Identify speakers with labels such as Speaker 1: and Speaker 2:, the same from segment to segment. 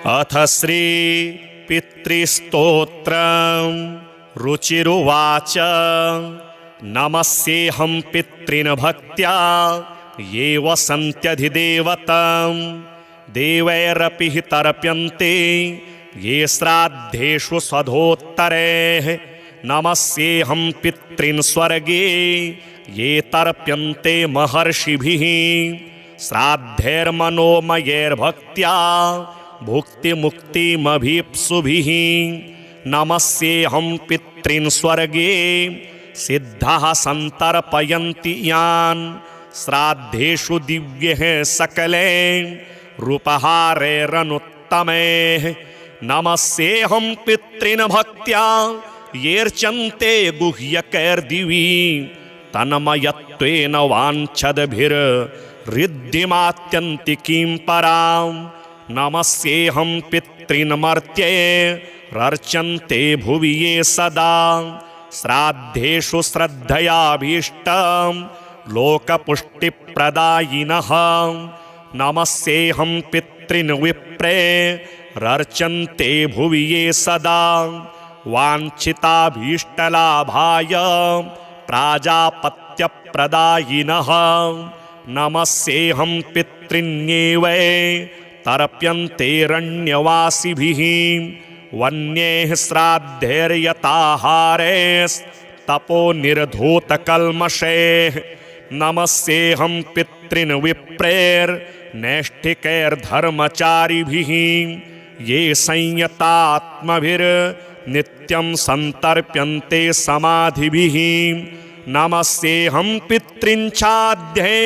Speaker 1: अथ श्री पितृस्तोत्रम् रुचिरुवाच। नमस्येऽहं पितॄन् भक्त्या ये वसन्त्यधिदेवतां देवैरपि हि तर्प्यन्ते ये श्राद्धेषु स्वधोत्तरैः। नमस्येऽहं पितॄन् स्वर्गे ये तर्प्यन्ते महर्षिभिः श्राद्धैर्मनोमयैर्भक्त्या भुक्तिमुक्तिमभीप्सुभिः। नमस्येऽहं पितॄन् स्वर्गे सिद्धाः सन्तर्पयन्ति यान् श्राद्धेषु दिव्यैः सकलैः रूपहारैरनुत्तमैः। नमस्येऽहं पितॄन् भक्त्या येऽर्चन्ते गुह्यकैर्दिवि तन्मयत्वेन वाञ्छद्भिर्ऋद्धिमात्यन्तिकीं परां। नमस्येऽहं पितॄन् मर्त्यैरर्चन्ते भुवि ये सदा श्राद्धेषु श्रद्धयाभीष्टं लोकपुष्टिप्रदायिनः। नमस्येऽहं पितॄन् विप्रैरर्चन्ते भुवि ये सदा वाञ्छिताभीष्टलाभाय प्राजापत्यप्रदायिनः। नमस्येऽहं पितॄन्येवै तर्प्यन्तेरण्यवासिभिः वन्यैः श्राद्धैर्यताहारैस्तपोनिर्धूतकल्मषैः। नमस्येऽहं पितॄन् विप्रैर्नैष्ठिकैर्धर्मचारिभिः ये संयतात्मभिर्नित्यं सन्तर्प्यन्ते समाधिभिः। नमस्येऽहं पितॄन् छाद्यै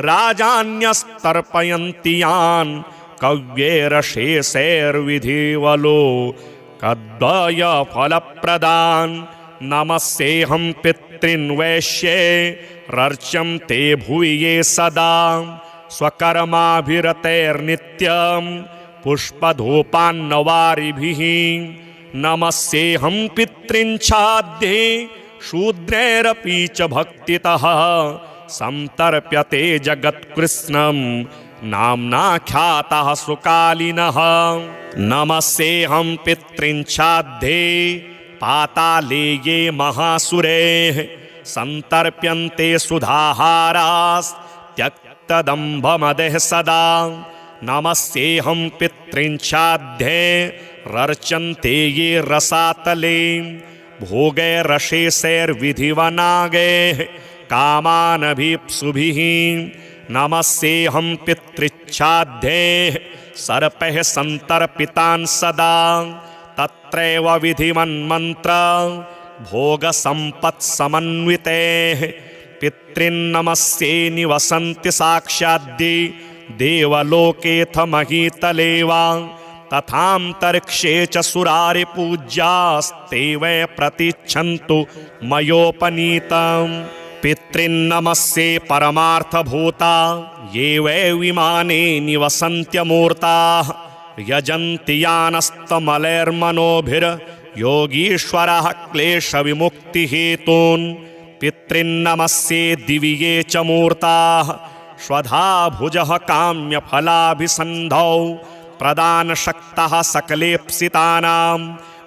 Speaker 1: राजान्यस्तर्पयन्ति यान् कव्यैरशेषैर्विधिवलोकद्वयफलप्रदान्। नमस्येऽहं पितॄन् वैश्यैरर्चन्ते भुवि ये सदा स्वकर्माभिरतैर्नित्यं पुष्पधूपान्नवारिभिः। नमस्येऽहं पितॄन् छाद्यै शूद्रैरपि च भक्तितः सन्तर्प्यते जगत्कृत्स्नं नाम्नाख्यातः सुकालिनः। नमस्येऽहं पितॄन् छाद्यै पाताले ये महासुरैः सन्तर्प्यन्ते सुधाहारास्त्यक्तदम्भमदः सदा। नमस्येऽहं पितॄन् छाद्यैरर्चन्ते ये रसातले भोगैरशेषैर्विधिवनागैः कामानभीप्सुभिः। नमस्येऽहं पितृच्छाद्यैः सर्पैः सन्तर्पितान् सदा तत्रैव विधिवन्मन्त्र भोगसम्पत्समन्वितैः। पितॄन्नमस्ये निवसन्ति साक्षाद्दि देवलोकेऽथ महीतले वा तथान्तरिक्षे च सुरारिपूज्यास्ते वै प्रतिच्छन्तु मयोपनीतम्। पितॄन्नमस्ये परमार्थभूता ये वै विमाने निवसन्त्यमूर्ताः यजन्ति यानस्तमलैर्मनोभिर्योगीश्वरः क्लेशविमुक्तिहेतून्। पितॄन्नमस्ये दिवि ये च मूर्ताः स्वधा भुजः काम्यफलाभिसन्धौ प्रदानशक्तः सकलेप्सितानां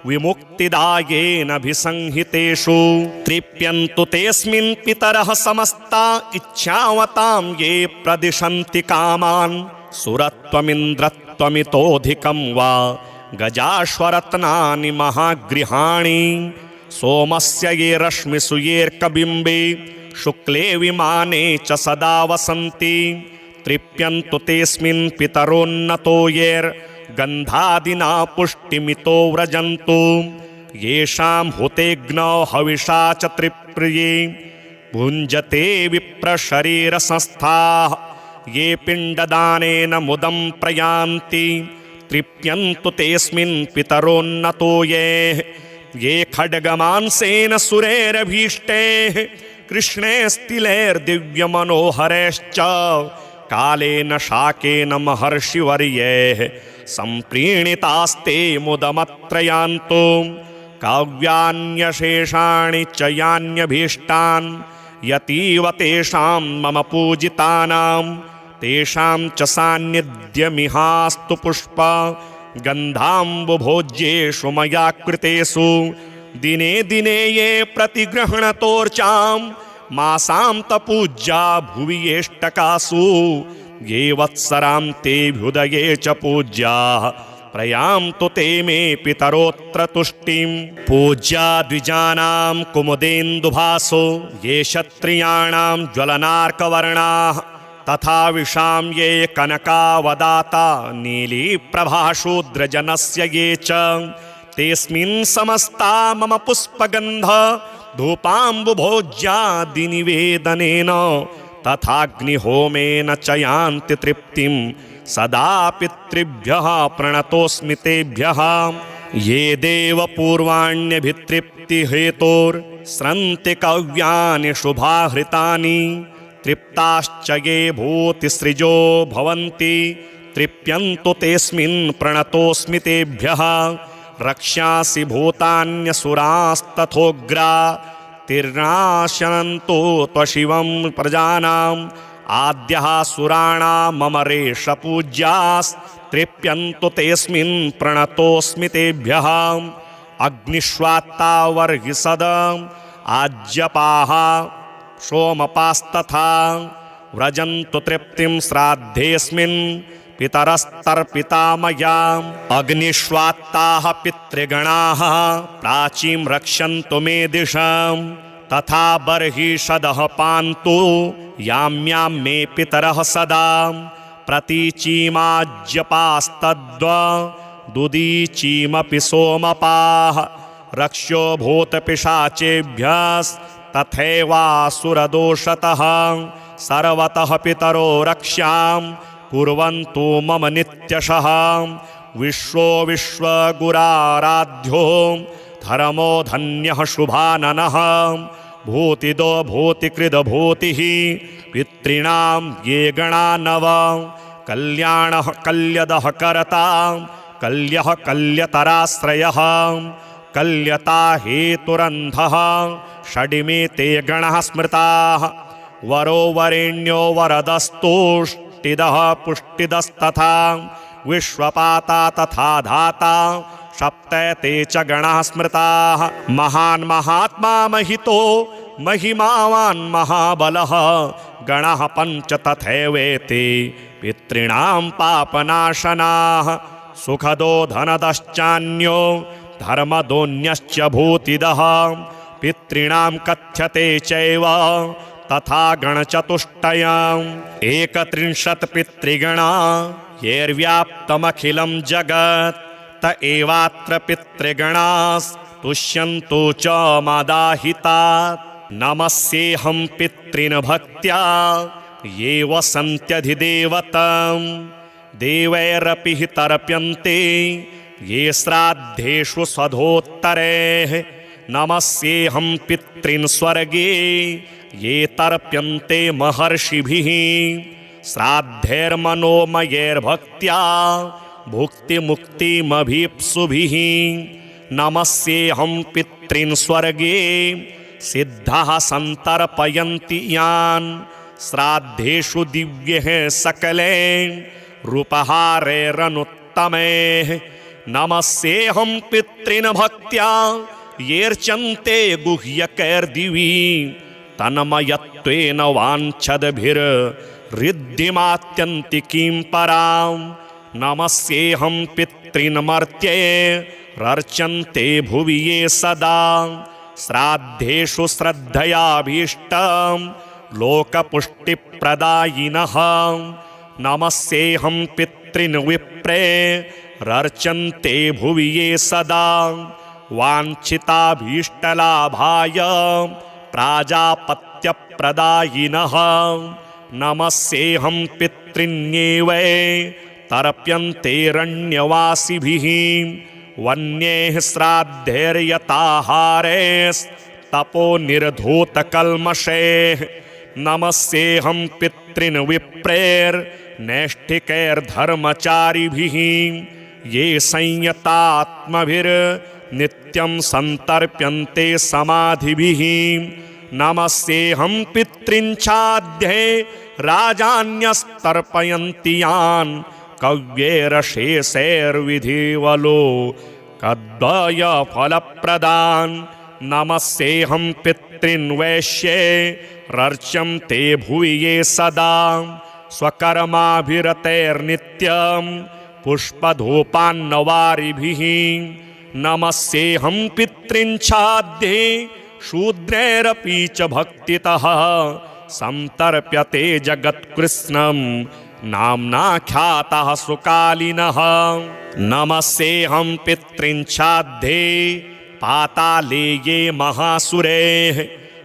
Speaker 1: विमुक्तिदायेनभिसंहितेषु। तृप्यन्तु तेऽस्मिन् पितरः समस्ता इच्छावतां ये प्रदिशन्ति कामान् सुरत्वमिन्द्रत्वमितोऽधिकं वा गजाश्वरत्नानि महागृहाणि। सोमस्य ये रश्मिषु येऽर्कबिम्बे शुक्ले विमाने च सदा वसन्ति। तृप्यन्तु तेऽस्मिन् पितरोन्नतो येर्गन्धादिना पुष्टिमितो व्रजन्तु। येषां हुतेऽग्नौ हविषा च त्रिप्रिये भुञ्जते विप्रशरीरसंस्थाः ये पिण्डदानेन मुदं प्रयान्ति। तृप्यन्तु तेऽस्मिन् पितरोन्नतो ये खड्गमांसेन सुरैरभीष्टैः कृष्णैस्तिलैर्दिव्यमनोहरैश्च कालेन शाकेन महर्षिवर्यैः सम्प्रीणितास्ते मुदमत्रयान्तो। काव्यान्यशेषाणि च यान्यभीष्टान् यतीव तेषां मम पूजितानां तेषां च सान्निध्यमिहास्तु पुष्प गन्धाम्बुभोज्येषु मया कृतेषु दिने दिने ये प्रतिगृह्णतोर्चां मासान्तपूज्या भुवि एष्टकासु ये वत्सरान्तेऽभ्युदये च पूज्याः प्रयान्तु ते मे पितरोऽत्र तुष्टिं। पूज्या द्विजानां कुमुदेन्दुभासो ये क्षत्रियाणां ज्वलनार्कवर्णाः तथा विशां ये कनकावदाता नीलीप्रभाशूद्रजनस्य ये च तेऽस्मिन् समस्ता मम पुष्पगन्ध धूपाम्बुभोज्यादिनिवेदनेन तथाग्निहोमेन च यान्ति तृप्तिं सदा पितृभ्यः प्रणतोऽस्मि तेभ्यः। ये देवपूर्वाण्यभितृप्तिहेतोर्स्रन्ति कव्यानि शुभाहृतानि तृप्ताश्च ये भूतिसृजो भवन्ति तृप्यन्तु तेऽस्मिन् प्रणतोऽस्मि तेभ्यः। रक्ष्यासि भूतान्यसुरास्तथोग्रा तिर्नाशनन्तो त्वशिवं प्रजानाम् आद्यः सुराणां मम रेषपूज्यास्तृप्यन्तु तेऽस्मिन् प्रणतोऽस्मि तेभ्यः। अग्निष्वात्ता वर्हिषदम् आज्यपाः सोमपास्तथा व्रजन्तु तृप्तिं श्राद्धेऽस्मिन् पितरस्तर्पिता मया। अग्निष्वात्ताः पितृगणाः प्राचीं रक्षन्तु मे दिशम् तथा बर्हिषदः पान्तु याम्यां मे पितरः सदा। प्रतीचीमाज्यपास्तद्वदुदीचीमपि सोमपाः रक्ष्यो भूतपिशाचेभ्यस्तथैवासुरदोषतः सर्वतः पितरो रक्ष्यां कुर्वन्तु मम नित्यशः। विश्वो विश्वगुराराध्यो धर्मो धन्यः शुभाननः भूतिदो भूतिकृदभूतिः पितॄणां ये गणा नव। कल्याणः कल्यदः कर्ता कल्यः कल्यतराश्रयः कल्यता हेतुरन्धः षडिमे ते गणः स्मृताः। वरो वरेण्यो वरदस्तुष्टिदः पुष्टिदस्तथा विश्वपाता तथा धाता सप्त ते च गणाः स्मृताः। महान् महात्मा महितो महिमावान् महाबलः गणः पञ्च तथैवेते पितॄणां पापनाशनाः। सुखदो धनदश्चान्यो धर्मदोन्यश्च भूतिदः पितॄणां कथ्यते चैव तथा गणचतुष्टयम्। 31 पितृगणा येर्व्याप्तमखिलं जगत् त एवात्र पितृगणास्तुष्यन्तु च मादाहितात्। नमस्येऽहं पितॄन् भक्त्या ये वसन्त्यधिदेवतं देवैरपि हि तर्प्यन्ते ये श्राद्धेषु स्वधोत्तरैः। नमस्येऽहं पितॄन् स्वर्गे ये तर्प्यन्ते महर्षिभिः श्राद्धैर्मनोमयैर्भक्त्या भुक्तिमुक्तिमभीप्सुभिः। नमस्येऽहं पितॄन् स्वर्गे सिद्धाः सन्तर्पयन्ति यान् श्राद्धेषु दिव्यैः सकलैः रूपहारैरनुत्तमैः। नमस्येऽहं पितॄन् भक्त्या येऽर्चन्ते गुह्यकैर्दिवि तन्मयत्वेन वाञ्छद्भिर्ऋद्धिमात्यन्तिकीं पराम्। नमस्येऽहं पितॄन् मर्त्यैरर्चन्ते भुवि ये सदा श्राद्धेषु श्रद्धयाभीष्टं लोकपुष्टिप्रदायिनः। नमस्येऽहं पितॄन् विप्रैरर्चन्ते भुवि ये सदा वाञ्छिताभीष्टलाभाय प्राजापत्यप्रदायिनः। नमस्येऽहं पितॄन्येवै तर्प्यन्तेरण्यवासिभिः वन्यैः श्राद्धैर्यताहारैस्तपोनिर्धूतकल्मषैः। नमस्येऽहं पितॄन् विप्रैर्नैष्ठिकैर्धर्मचारिभिः ये संयतात्मभिर्नित्यं सन्तर्प्यन्ते समाधिभिः। नमस्येऽहं पितॄन् छाद्यै राजान्यस्तर्पयन्ति यान् कव्येरशेषैर्विधिवलो कद्वय फलप्रदान् नमस्येऽहं पितॄन् वैश्ये रर्चं ते भुवि ये सदा स्वकर्माभिरतैर्नित्यं पुष्पधूपान्नवारिभिः नमस्येऽहं पितॄन् छाद्ये शूद्रैरपि च भक्तितः संतर्प्यते जगत्कृत्स्नं नाम्नाख्यातः सुकालिनः नमस्येऽहं पितॄन् छाद्ये पाताले ये महासुरैः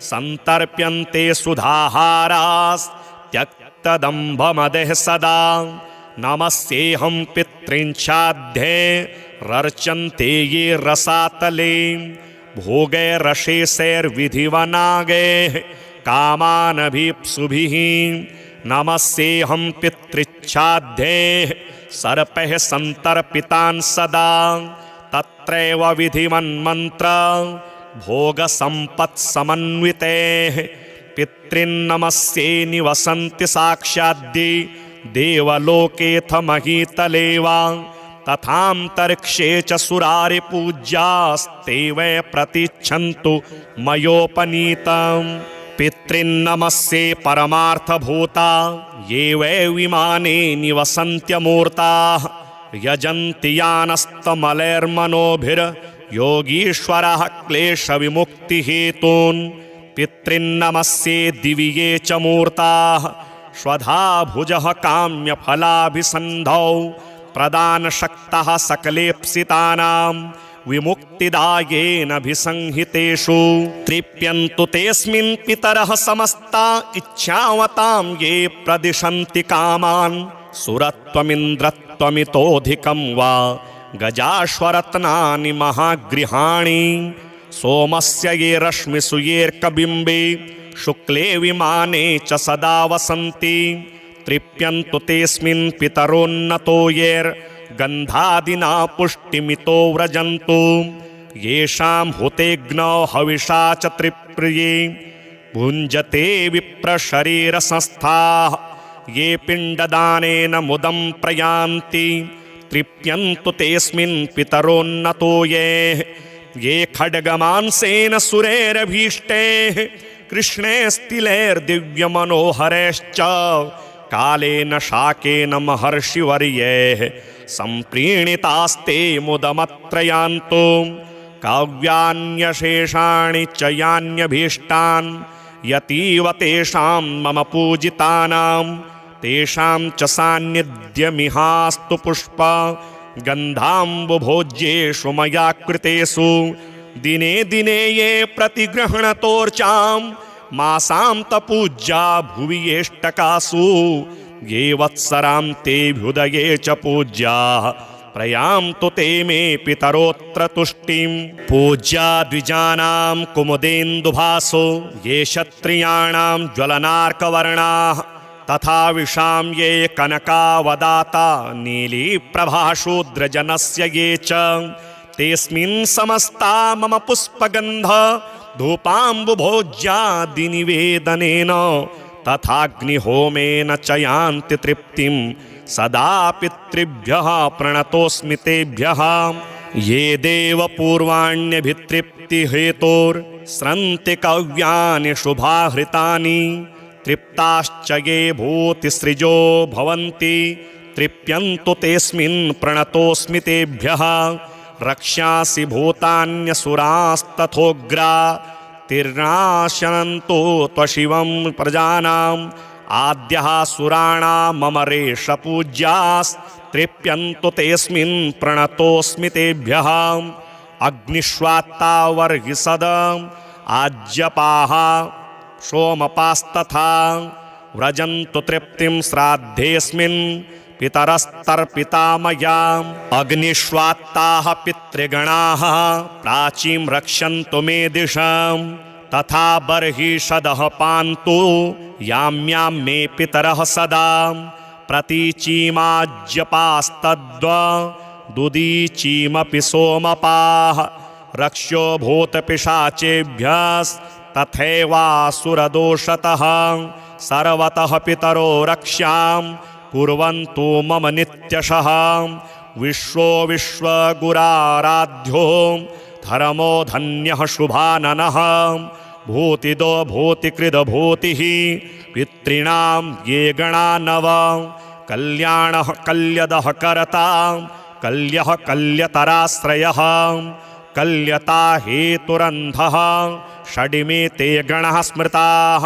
Speaker 1: संतर्प्यन्ते सुधाहारास्त्यक्तदम्भमदः सदा नमस्येऽहं पितॄन् छाद्ये रर्चन्ते ये रसातले भोगैरशेषैर्विधिवनागैः कामानभीप्सुभिः नमस्येऽहं पितृच्छाद्ये सर्पैः संतर्पितान् सदा तत्रैव विधिवन्मन्त्र भोगसम्पत्समन्वितैः पितॄन्नमस्ये निवसन्ति साक्षाद्दि देवलोकेऽथ महीतले वा तथान्तरिक्षे च सुरारिपूज्यास्ते वै प्रतिच्छन्तु मयोपनीतम् पितॄन्नमस्ये परमार्थभूता ये वै विमाने निवसन्त्यमूर्ताः यजन्ति यानस्तमलैर्मनोभिर्योगीश्वरः क्लेशविमुक्तिहेतून् पितॄन्नमस्ये दिवि ये च मूर्ताः स्वधा भुजः काम्यफलाभिसन्धौ प्रदानशक्तः सकलेप्सितानां विमुक्तिदायेनाभिसंहितेषु तृप्यन्तु तेऽस्मिन् पितरः समस्ता इच्छावतां ये प्रदिशन्ति कामान् सुरत्वमिन्द्रत्वमितोऽधिकं वा गजाश्वरत्नानि महागृहाणि सोमस्य ये रश्मिषु येऽर्कबिम्बे शुक्ले विमाने च सदा वसन्ति तृप्यन्तु तेऽस्मिन् पितरोन्नतो येर्गन्धादिना पुष्टिमितो व्रजन्तु येषां हुतेऽग्नौ हविषा च त्रिप्रिये भुञ्जते विप्रशरीरसंस्थाः ये पिण्डदानेन मुदं प्रयान्ति तृप्यन्तु तेऽस्मिन् पितरोन्नतो ये खड्गमांसेन सुरैरभीष्टैः कृष्णैस्तिलैर्दिव्यमनोहरैश्च कालेन शाकेन महर्षिवर्यैः सम्प्रीणितास्ते मुदमत्रयान्तो काव्यान्यशेषाणि च यान्यभीष्टान् यतीव तेषां मम पूजितानां तेषां च सान्निध्यमिहास्तु पुष्प गन्धाम्बुभोज्येषु मया कृतेषु दिने दिने ये प्रतिगृह्णतोर्चां मासान्तपूज्या भुवि येष्टकासु ये वत्सरां तेऽभ्युदये च पूज्याः प्रयान्तु ते मे पितरोऽत्र तुष्टिं पूज्या द्विजानां कुमुदेन्दुभासो ये क्षत्रियाणां ज्वलनार्कवर्णाः तथा विशां ये कनकावदाता नीलीप्रभाशूद्रजनस्य ये च तेऽस्मिन् समस्ता मम पुष्पगन्ध धूपाम्बुभोज्यादिनिवेदनेन तथाग्निहोमेन च यान्ति तृप्तिं सदा पितृभ्यः प्रणतोऽस्मि तेभ्यः ये देवपूर्वाण्यभितृप्तिहेतोर्स्रन्ति कव्यानि शुभाहृतानि तृप्ताश्च ये भूतिसृजो भवन्ति तृप्यन्तु तेऽस्मिन् प्रणतोऽस्मि तेभ्यः रक्ष्यासि भूतान्यसुरास्तथोग्रा तिर्नाशनन्तो त्वशिवं प्रजानाम् आद्यः सुराणां मम रेषपूज्यास्तृप्यन्तु तेऽस्मिन् प्रणतोऽस्मि तेभ्यः अग्निष्वात्ता वर्हिषद आज्यपाः सोमपास्तथा व्रजन्तु तृप्तिं श्राद्धेऽस्मिन् पितरस्तर्पिता मया अग्निष्वात्ताः पितृगणाः प्राचीं रक्षन्तु मे दिशां तथा बर्हिषदः पान्तु याम्यां मे पितरः सदा प्रतीचीमाज्यपास्तद्वदुदीचीमपि सोमपाः रक्ष्यो भूतपिशाचेभ्यस्तथैवासुरदोषतः सर्वतः पितरो रक्ष्यां कुर्वन्तु मम नित्यशः विश्वो विश्वगुराराध्यो धर्मो धन्यः शुभाननः भूतिदो भूतिकृदभूतिः पितॄणां ये गणा नव कल्याणः कल्यदः कर्ता कल्यः कल्यतराश्रयः कल्यता हेतुरन्धः षडिमे ते गणः स्मृताः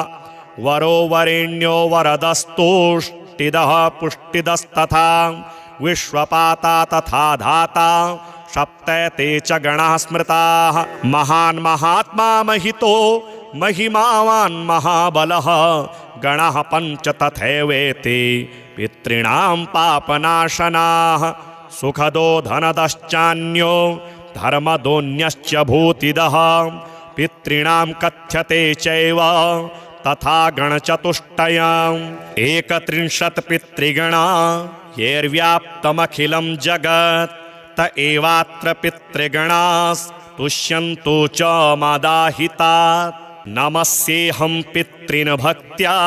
Speaker 1: वरो वरेण्यो वरदस्तुष्टिदः पुष्टिदस्तथा विश्वपाता तथा धाता सप्त ते च गणाः स्मृताः महान् महात्मा महितो महिमावान् महाबलः गणः पञ्च तथैवेते पितॄणां पापनाशनाः सुखदो धनदश्चान्यो धर्मदोऽन्यश्च भूतिदः पितॄणां कथ्यते चैव तथा गणचतुष्टयम् 31 पितृगणा येर्व्याप्तमखिलं जगत् त एवात्र पितृगणास्तुष्यन्तु च मदाहितात् नमस्येऽहं पितॄन् भक्त्या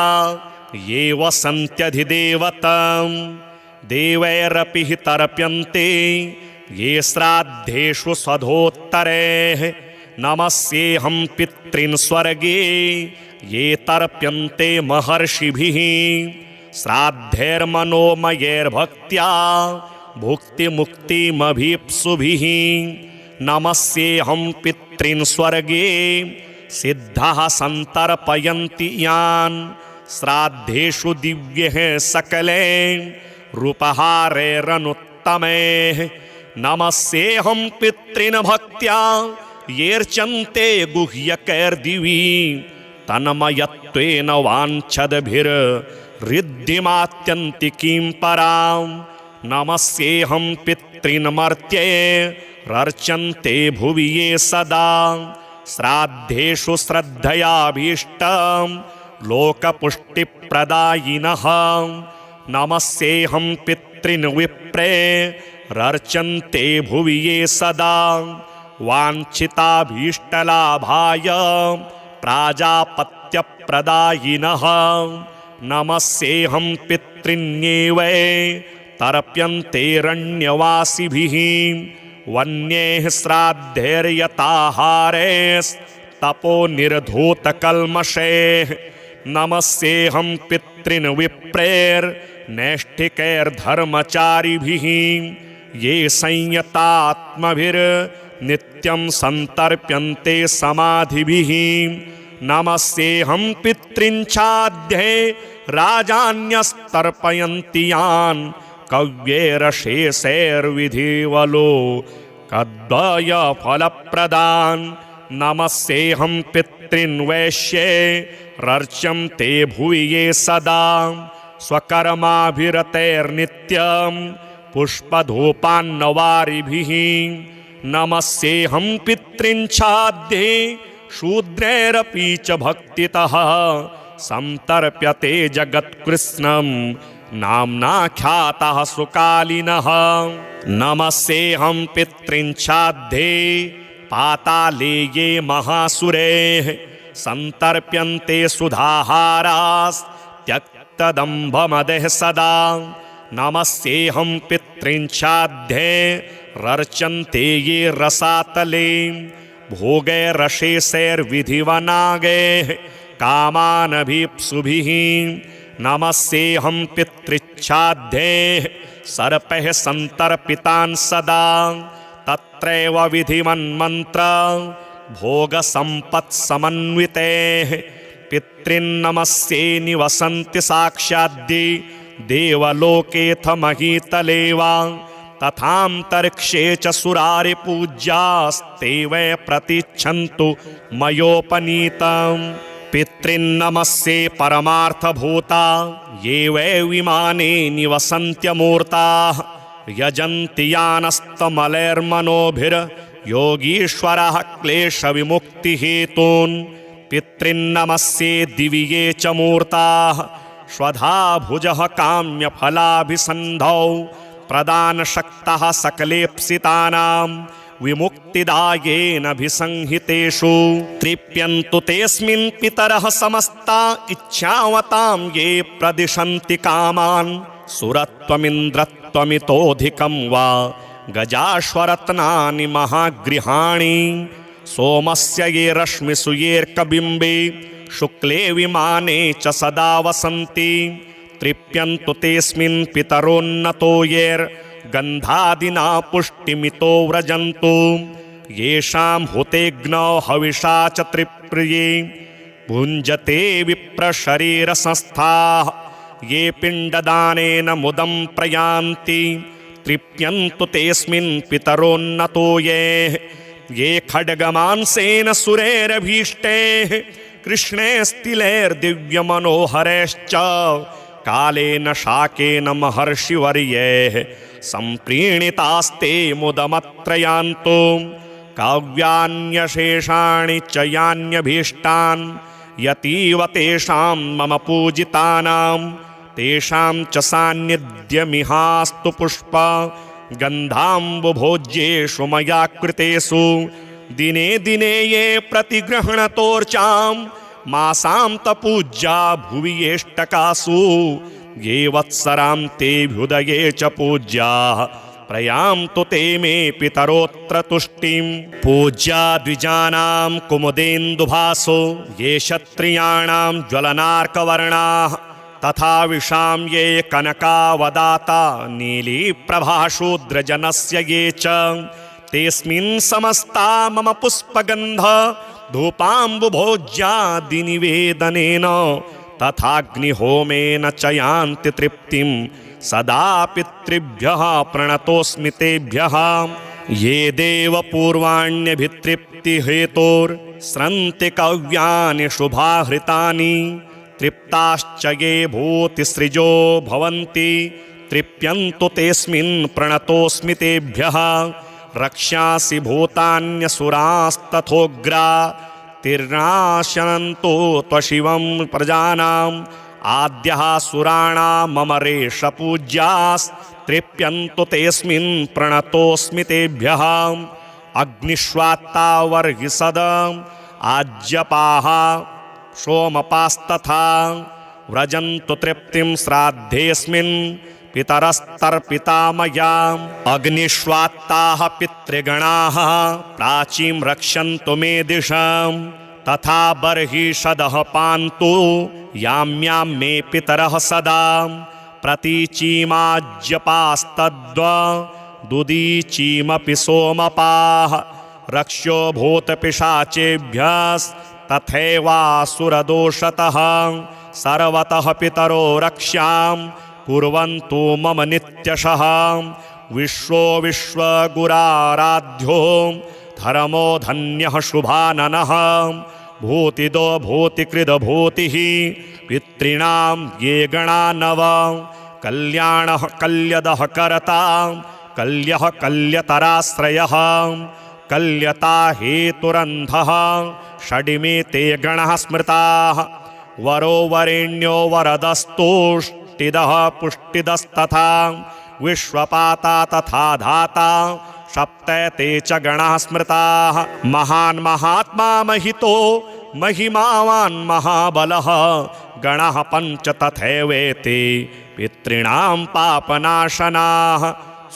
Speaker 1: ये वसन्त्यधिदेवतं देवैरपि हि तर्प्यन्ते ये श्राद्धेषु स्वधोत्तरैः नमस्येऽहं पितॄन् स्वर्गे ये तर्प्यन्ते महर्षिभिः श्राद्धैर्मनोमयैर्भक्त्या भुक्तिमुक्तिमभीप्सुभिः नमस्येऽहं पितॄन् स्वर्गे सिद्धाः सन्तर्पयन्ति यान् श्राद्धेषु दिव्यैः सकले रूपहारैरनुत्तमैः नमस्येऽहं पितॄन् भक्त्या येऽर्चन्ते गुह्यकैर्दिवि तन्मयत्वेन वाञ्छद्भिर्ऋद्धिमात्यन्तिकीं परां नमस्येऽहं पितॄन् मर्त्ये रर्चन्ते भुवि ये सदा श्राद्धेषु श्रद्धयाभीष्टं लोकपुष्टिप्रदायिनः नमस्येऽहं पितॄन् विप्रे रर्चन्ते भुवि ये सदा वाञ्छिताभीष्टलाभाय प्राजापत्यप्रदायिनः नमस्येऽहं पितॄन्येवै तर्प्यन्तेरण्यवासिभिः वन्यैः श्राद्धैर्यताहारैस्तपो निर्धूतकल्मषैः नमस्येऽहं पितॄन् विप्रैर्नैष्ठिकैर्धर्मचारिभिः ये संयतात्मभिर्नित्यं सन्तर्प्यन्ते समाधिभिः नमस्येऽहं पितॄन् छाध्ये राजान्यस्तर्पयन्ति यान् कव्यैरशेषैर्विधिवलो कद्वयफलप्रदान् नमस्येऽहं पितॄन् वैश्ये रर्च्यन्ते भुवि ये सदा स्वकर्माभिरतैर्नित्यं पुष्पधूपान्नवारिभिः नमस्येऽहं पितॄन् छाध्ये शूद्रैरपि च भक्तितः सन्तर्प्यते जगत्कृत्स्नं नाम्ना ख्यातः सुकालिनः नमस्येऽहं पितॄन् छाध्ये पाताले ये महासुरैः सन्तर्प्यन्ते सुधाहारास्त्यक्तदम्भमदः सदा नमस्येऽहं पितॄन् छाध्ये रर्चन्ते ये रसातले भोगैरशेषैर्विधिवनागैः कामानभीप्सुभिः नमस्येऽहं पितृच्छाध्ये सर्पैः सन्तर्पितान् सदा तत्रैव विधिमन्मन्त्र भोगसम्पत्समन्वितैः पितॄन्नमस्ये निवसन्ति साक्षाद्दि देवलोकेऽथ महीतले वा तथान्तरिक्षे च सुरारिपूज्यास्ते वै प्रतिच्छन्तु मयोपनीतम् पितॄन्नमस्ये परमार्थभूता ये वै विमाने निवसन्त्यमूर्ताः यजन्ति यानस्तमलैर्मनोभिर्योगीश्वरः क्लेशविमुक्तिहेतून् पितॄन्नमस्ये दिवि ये च मूर्ताः स्वधा भुजः काम्यफलाभिसन्धौ प्रदानशक्तः सकलेप्सितानां विमुक्तिदायेनभिसंहितेषु तृप्यन्तु तेऽस्मिन् पितरः समस्ता इच्छावतां ये प्रदिशन्ति कामान् सुरत्वमिन्द्रत्वमितोऽधिकं वा गजाश्वरत्नानि महागृहाणि सोमस्य ये रश्मिषु येऽर्कबिम्बे शुक्ले विमाने च सदा वसन्ति तृप्यन्तु तेऽस्मिन् पितरोन्नतो येर्गन्धादिना पुष्टिमितो व्रजन्तु येषां हुतेऽग्नौ हविषा च त्रिप्रिये भुञ्जते विप्रशरीरसंस्थाः ये पिण्डदानेन मुदं प्रयान्ति तृप्यन्तु तेऽस्मिन् पितरोन्नतो ये खड्गमांसेन सुरेरभीष्टैः कृष्णे स्तिलैर्दिव्यमनोहरैश्च कालेन शाकेन महर्षिवर्यैः सम्प्रीणितास्ते मुदमत्र यान्तो काव्यान्यशेषाणि च यान्यभीष्टान् यतीव तेषां मम पूजितानां तेषां च सान्निध्यमिहास्तु पुष्प गन्धाम्बुभोज्येषु मया कृतेषु दिने दिने ये प्रतिगृह्णतोर्चां मासां तपूज्या भुवि एष्टकासु ये वत्सरान्तेऽभ्युदये च पूज्याः प्रयान्तु ते मे पितरोऽत्र तुष्टिं पूज्या द्विजानां कुमुदेन्दुभासो ये क्षत्रियाणां ज्वलनार्कवर्णाः तथा विशां ये कनकावदाता नीलीप्रभाशूद्रजनस्य ये च तेऽस्मिन् समस्ता मम पुष्पगन्ध धूपाम्बुभोज्यादिनिवेदनेन तथाग्निहोमेन च यान्ति तृप्तिं सदा पितृभ्यः प्रणतोऽस्मि तेभ्यः ये देवपूर्वाण्यभितृप्तिहेतोर्स्रन्ति कव्यानि शुभाहृतानि तृप्ताश्च ये भूतिसृजो भवन्ति तृप्यन्तु तेऽस्मिन् प्रणतोऽस्मि तेभ्यः रक्ष्यासि भूतान्यसुरास्तथोग्रा तिर्नाशनन्तो त्वशिवं प्रजानाम् आद्यः सुराणां मम रेषपूज्यास्तृप्यन्तु तेऽस्मिन् प्रणतोऽस्मि तेभ्यः अग्निष्वात्ता वर्हिसदम् आज्यपाः सोमपास्तथा व्रजन्तु तृप्तिं श्राद्धेऽस्मिन् पितरस्तर्पिता मया अग्निष्वात्ताः पितृगणाः प्राचीं रक्षन्तु मे दिशां तथा बर्हिषदः पान्तु याम्यां मे पितरः सदा प्रतीचीमाज्यपास्तद्वदुदीचीमपि सोमपाः रक्ष्यो भूतपिशाचेभ्यस्तथैवासुरदोषतः सर्वतः पितरो रक्ष्यां कुर्वन्तु मम नित्यशः विश्वो विश्वगुराराध्यो धर्मो धन्यः शुभाननः भूतिदो भूतिकृदभूतिः पितॄणां ये गणा नव कल्याणः कल्यदः करता कल्यः कल्यतराश्रयः कल्यता हेतुरन्धः षडिमे ते गणः स्मृताः वरो वरेण्यो वरदस्तुष्टिदः पुष्टिदस्तथा विश्वपाता तथा धाता सप्त ते च गणाः स्मृताः महान् महात्मा महितो महिमावान् महाबलः गणः पञ्च तथैवेते पितॄणां पापनाशनाः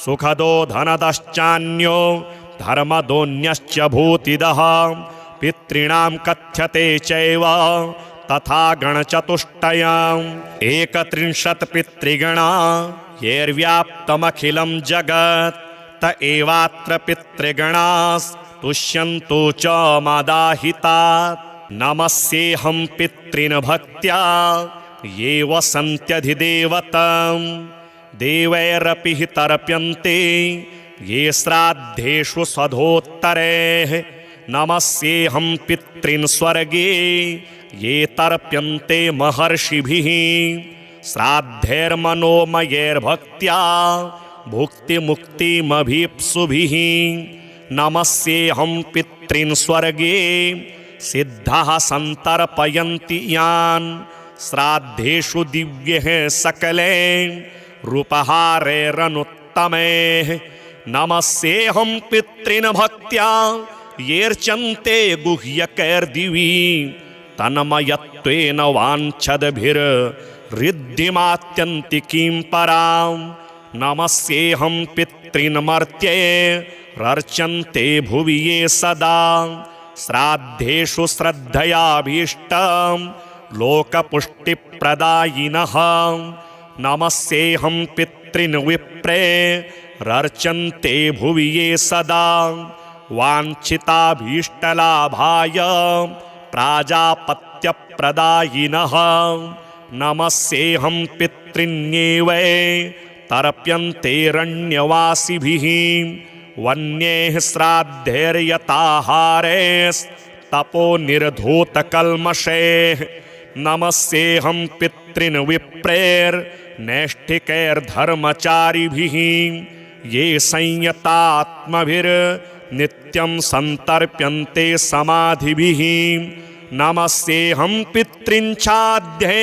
Speaker 1: सुखदो धनदश्चान्यो धर्मदोन्यश्च भूतिदः पितॄणां कथ्यते चैव तथा गणचतुष्टयम् 31 पितृगणा येर्व्याप्तमखिलं जगत् त एवात्र पितृगणास्तुष्यन्तु च मादाहितात् नमस्येऽहं पितॄन् भक्त्या ये वसन्त्यधिदेवतं देवैरपि हि तर्प्यन्ते ये श्राद्धेषु स्वधोत्तरैः नमस्येऽहं पितॄन् स्वर्गे ये तर्प्यन्ते महर्षिभिः श्राद्धैर्मनोमयैर्भक्त्या भुक्तिमुक्तिमभीप्सुभिः नमस्येऽहं पितॄन् स्वर्गे सिद्धाः सन्तर्पयन्ति यान् श्राद्धेषु दिव्यैः सकलैः रूपहारैरनुत्तमैः नमस्येऽहं पितॄन् भक्त्या येऽर्चन्ते गुह्यकैर्दिवि तन्मयत्वेन वाञ्छद्भिर् रिद्धिमात्यन्तिकीं परां नमस्येऽहं पितॄन्मर्त्ये रर्चन्ते भुवि ये सदा श्राद्धेषु श्रद्धयाभीष्टं लोकपुष्टिप्रदायिनः नमस्येऽहं पितॄन् विप्रे रर्चन्ते भुवि ये सदा वाञ्छिताभीष्टलाभाय प्राजापत्यप्रदायिनः नमस्येऽहं पितॄन्येव तर्प्यन्तेरण्यवासिभिः वन्यैः श्राद्धैर्यताहारैस्तपोनिर्धूतकल्मषैः नमस्येऽहं पितॄन् विप्रेर्नैष्ठिकैर्धर्मचारिभिः ये संयतात्मभिर्नित्यं सन्तर्प्यन्ते समाधिभिः नमस्येऽहं पितॄंश्चाध्ये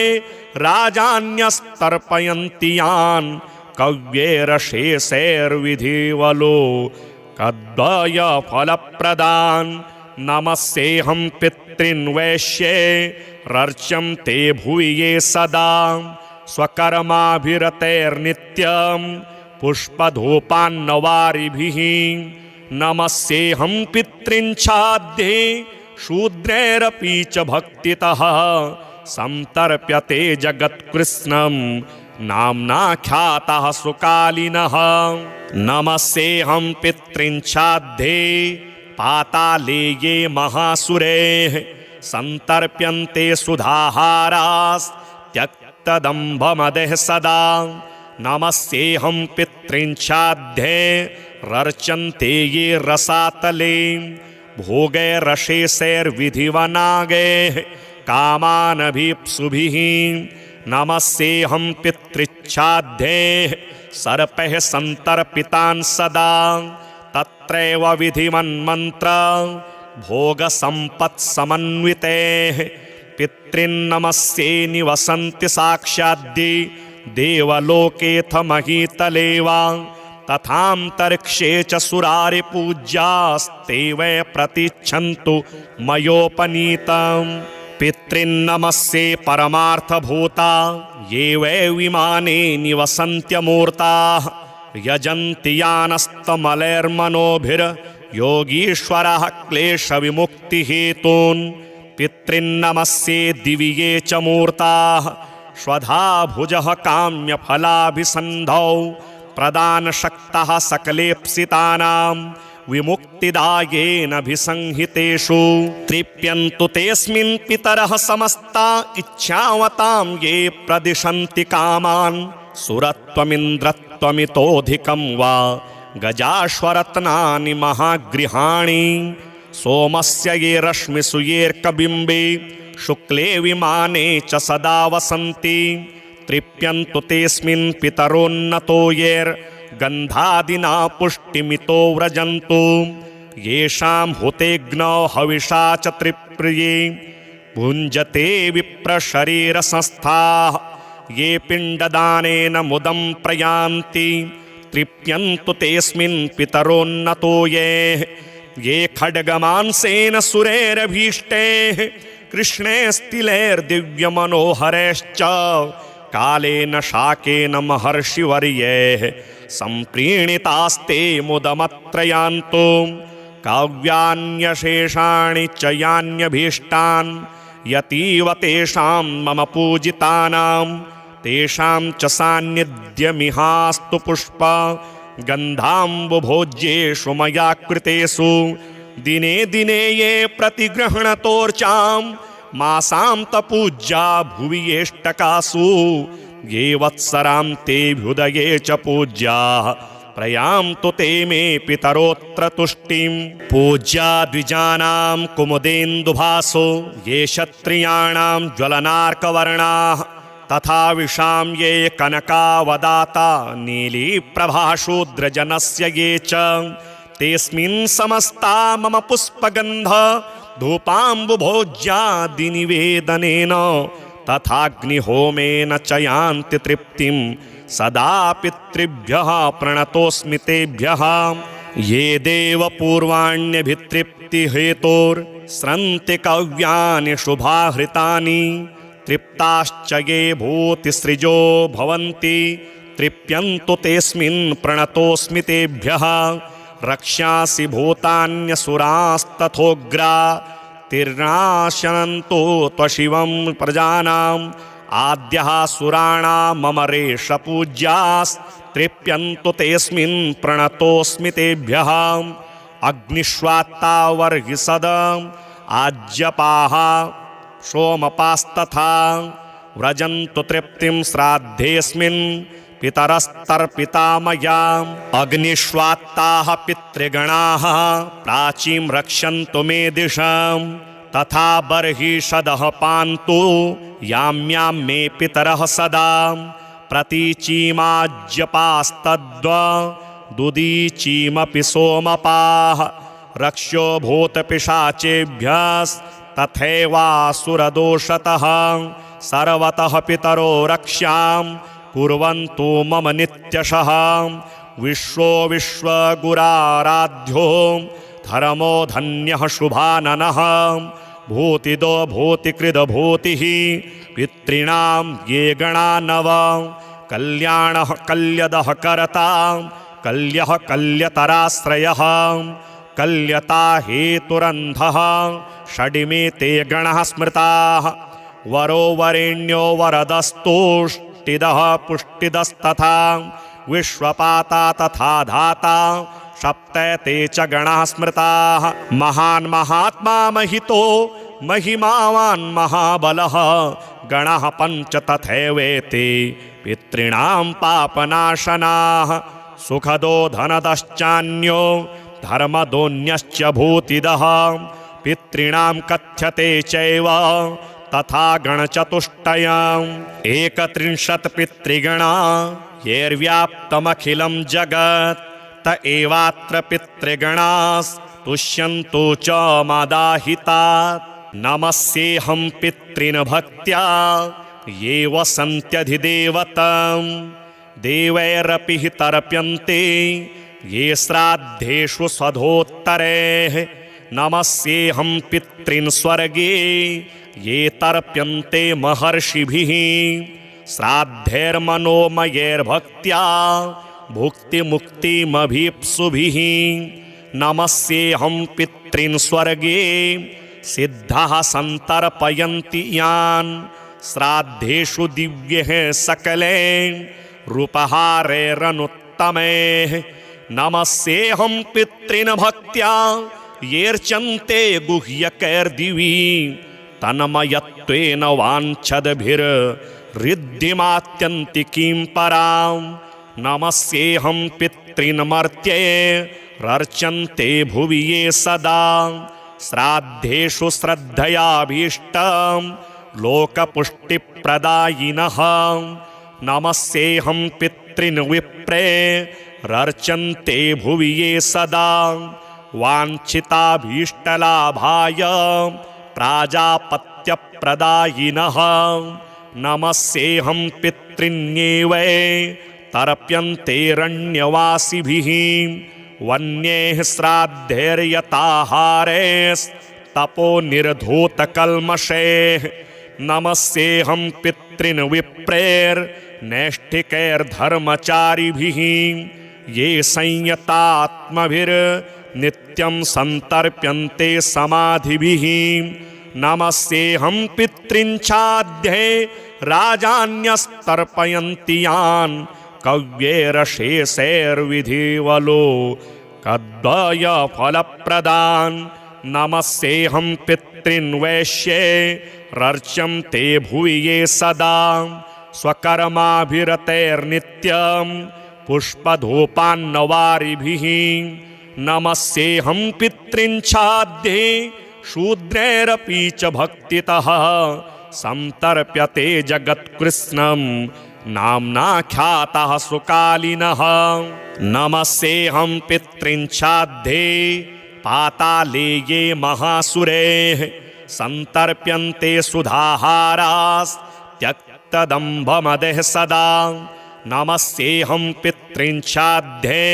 Speaker 1: राजान्यस्तर्पयन्ति यान् कव्यैरशेषैर्विधिवलो कद्वयफलप्रदान् नमस्येऽहं पितॄन् वैश्ये रर्च्यन्ते भुवि ये सदा स्वकर्माभिरतैर्नित्यं पुष्पधूपान्नवारिभिः नमस्येऽहं पितॄंश्चाध्ये शूद्रैरपि च भक्तितः संतर्प्यते जगत्कृत्स्नं नाम्नाख्यातः सुकालिनः नमस्येऽहं पितॄंश्चाध्ये पाताले ये महासुरैः संतर्प्यन्ते सुधाहारास्त्यक्तदम्भमदः सदा नमस्येऽहं पितॄंश्चाध्ये रर्चन्ते ये रसातले भोगैरशेषैर्विधिवनागैः कामानभीप्सुभिः नमस्येऽहं पितृच्छाध्ये सर्पैः सन्तर्पितान् सदा तत्रैव विधिमन्मन्त्र भोगसम्पत्समन्वितैः पितॄन्नमस्ये निवसन्ति साक्षाद्दि देवलोकेऽथ महीतले वा तथान्तरिक्षे च सुरारिपूज्यास्ते वै प्रतिच्छन्तु मयोपनीतम् पितॄन्नमस्ये परमार्थभूता ये वै विमाने निवसन्त्यमूर्ताः यजन्ति यानस्तमलैर्मनोभिर्योगीश्वरः क्लेशविमुक्तिहेतून् पितॄन्नमस्ये दिवि ये च मूर्ताः स्वधा भुजः काम्यफलाभिसन्धौ प्रदानशक्तः सकलेप्सितानां विमुक्तिदायेनभिसंहितेषु तृप्यन्तु तेऽस्मिन् पितरः समस्ता इच्छावतां ये प्रदिशन्ति कामान् सुरत्वमिन्द्रत्वमितोऽधिकं वा गजाश्वरत्नानि महागृहाणि सोमस्य ये रश्मिषु येऽर्कबिम्बे शुक्ले विमाने च सदा वसन्ति तृप्यन्तु तेऽस्मिन् पितरोन्नतो येर्गन्धादिना पुष्टिमितो व्रजन्तु येषां हुतेऽग्नौ हविषा च त्रिप्रिये भुञ्जते विप्रशरीरसंस्थाः ये पिण्डदानेन मुदं प्रयान्ति तृप्यन्तु तेऽस्मिन् पितरोन्नतो ये खड्गमांसेन सुरैरभीष्टैः कृष्णैस्तिलैर्दिव्यमनोहरैश्च कालेन शाकेन महर्षिवर्यैः सम्प्रीणितास्ते मुदमत्रयान्तो काव्यान्यशेषाणि च यान्यभीष्टान् यतीव तेषां मम पूजितानां तेषां च सान्निध्यमिहास्तु पुष्प गन्धाम्बुभोज्येषु मया कृतेषु दिने दिने ये प्रतिगृह्णतोर्चां मासान्तपूज्या भुवि येष्टकासु ये वत्सरान्तेऽभ्युदये च पूज्याः प्रयान्तु ते मे पितरोऽत्र तुष्टिं पूज्या द्विजानां कुमुदेन्दुभासो ये क्षत्रियाणां ज्वलनार्कवर्णाः तथा विशां ये कनकावदाता नीलीप्रभाशूद्रजनस्य ये च तेऽस्मिन् समस्ता मम पुष्पगन्ध धूपाम्बुभोज्यादिनिवेदनेन तथाग्निहोमेन च यान्ति तृप्तिं सदा पितृभ्यः प्रणतोऽस्मि तेभ्यः ये देवपूर्वाण्यभितृप्तिहेतोर्स्रन्ति कव्यानि शुभाहृतानि तृप्ताश्च ये भूतिसृजो भवन्ति तृप्यन्तु तेऽस्मिन् प्रणतोऽस्मि तेभ्यः रक्ष्यासि भूतान्यसुरास्तथोग्रा तिर्नाशनन्तु त्वशिवं प्रजानाम् आद्यः सुराणाममरेश पूज्यास्तृप्यन्तु तेऽस्मिन् प्रणतोऽस्मि तेभ्यः अग्निष्वात्ता वर्हिसदम् आज्यपाः सोमपास्तथा व्रजन्तु तृप्तिं श्राद्धेऽस्मिन् पितरस्तर्पिता मया अग्निष्वात्ताः पितृगणाः प्राचीं रक्षन्तु मे दिशम् तथा बर्हिषदः पान्तु याम्यां मे पितरः सदा प्रतीचीमाज्यपास्तद्वदुदीचीमपि सोमपाः रक्ष्यो भूतपिशाचेभ्यस्तथैवासुरदोषतः सर्वतः पितरो रक्ष्यां कुर्वन्तु मम नित्यशः विश्वो विश्वगुराराध्यो धर्मो धन्यः शुभाननः भूतिदो भूतिकृदभूतिः पितॄणां ये गणा नव कल्याणः कल्यदः कर्ता कल्यः कल्यतराश्रयः कल्यता हेतुरन्धः षडिमे ते गणः स्मृताः वरो वरेण्यो वरदस्तुष्टिदः पुष्टिदस्तथा विश्वपाता तथा धाता सप्तैते च गणाः स्मृताः महान् महात्मा महितो महिमावान् महाबलः गणः पञ्च तथैवेते पितॄणां पापनाशनाः सुखदो धनदश्चान्यो धर्मदोऽन्यश्च भूतिदः पितॄणां कथ्यते चैव तथा गणचतुष्टयम् 31 पितृगणा येर्व्याप्तमखिलं जगत् त एवात्र पितृगणास्तुष्यन्तु च मादाहितात् नमस्येऽहं पितॄन् भक्त्या ये वसन्त्यधिदेवतं देवैरपि हि तर्प्यन्ते ये श्राद्धेषु स्वधोत्तरैः नमस्येऽहं पितॄन् स्वर्गे ये तर्प्यन्ते महर्षिभिः श्राद्धैर्मनोमयैर्भक्त्या भुक्तिमुक्तिमभीप्सुभिः नमस्येऽहं पितॄन् स्वर्गे सिद्धाः सन्तर्पयन्ति यान् श्राद्धेषु दिव्यैः सकलैः रूपहारैरनुत्तमैः नमस्येऽहं पितॄन् भक्त्या येऽर्चन्ते गुह्यकैर्दिवि तन्मयत्वेन वाञ्छद्भिर्ऋद्धिमात्यन्तिकीं परां नमस्येऽहं पितॄन् मर्त्यैरर्चन्ते भुवि ये सदा श्राद्धेषु श्रद्धयाभीष्टं लोकपुष्टिप्रदायिनः नमस्येऽहं पितॄन् विप्रैरर्चन्ते भुवि ये सदा वाञ्छिताभीष्टलाभाय प्राजापत्यप्रदायिनः नमस्येऽहं पितॄन्येवै तर्प्यन्तेरण्यवासिभिः वन्यैः श्राद्धैर्यताहारैस्तपोनिर्धूतकल्मषैः नमस्येऽहं पितॄन् विप्रैर्नैष्ठिकैर्धर्मचारिभिः ये संयतात्मभिर्नित्यं सन्तर्प्यन्ते समाधिभिः नमस्येऽहं पितॄन् छाध्ये राजान्यस्तर्पयन्ति यान् कव्यैरशेषैर्विधिवलो कद्वयफलप्रदान् नमस्येऽहं पितॄन् वैश्यैरर्चन्ते भुवि ये सदा स्वकर्माभिरतैर्नित्यं पुष्पधूपान्नवारिभिः नमस्येऽहं पितॄन् छाध्ये शूद्रैरपि च भक्तितः सन्तर्प्यते जगत्कृत्स्नं नाम्ना ख्यातः सुकालिनः नमस्येऽहं पितॄन् छाध्ये पाताले ये महासुरैः सन्तर्प्यन्ते सुधाहारास्त्यक्तदम्भमदः सदा नमस्येऽहं पितॄन् छाध्ये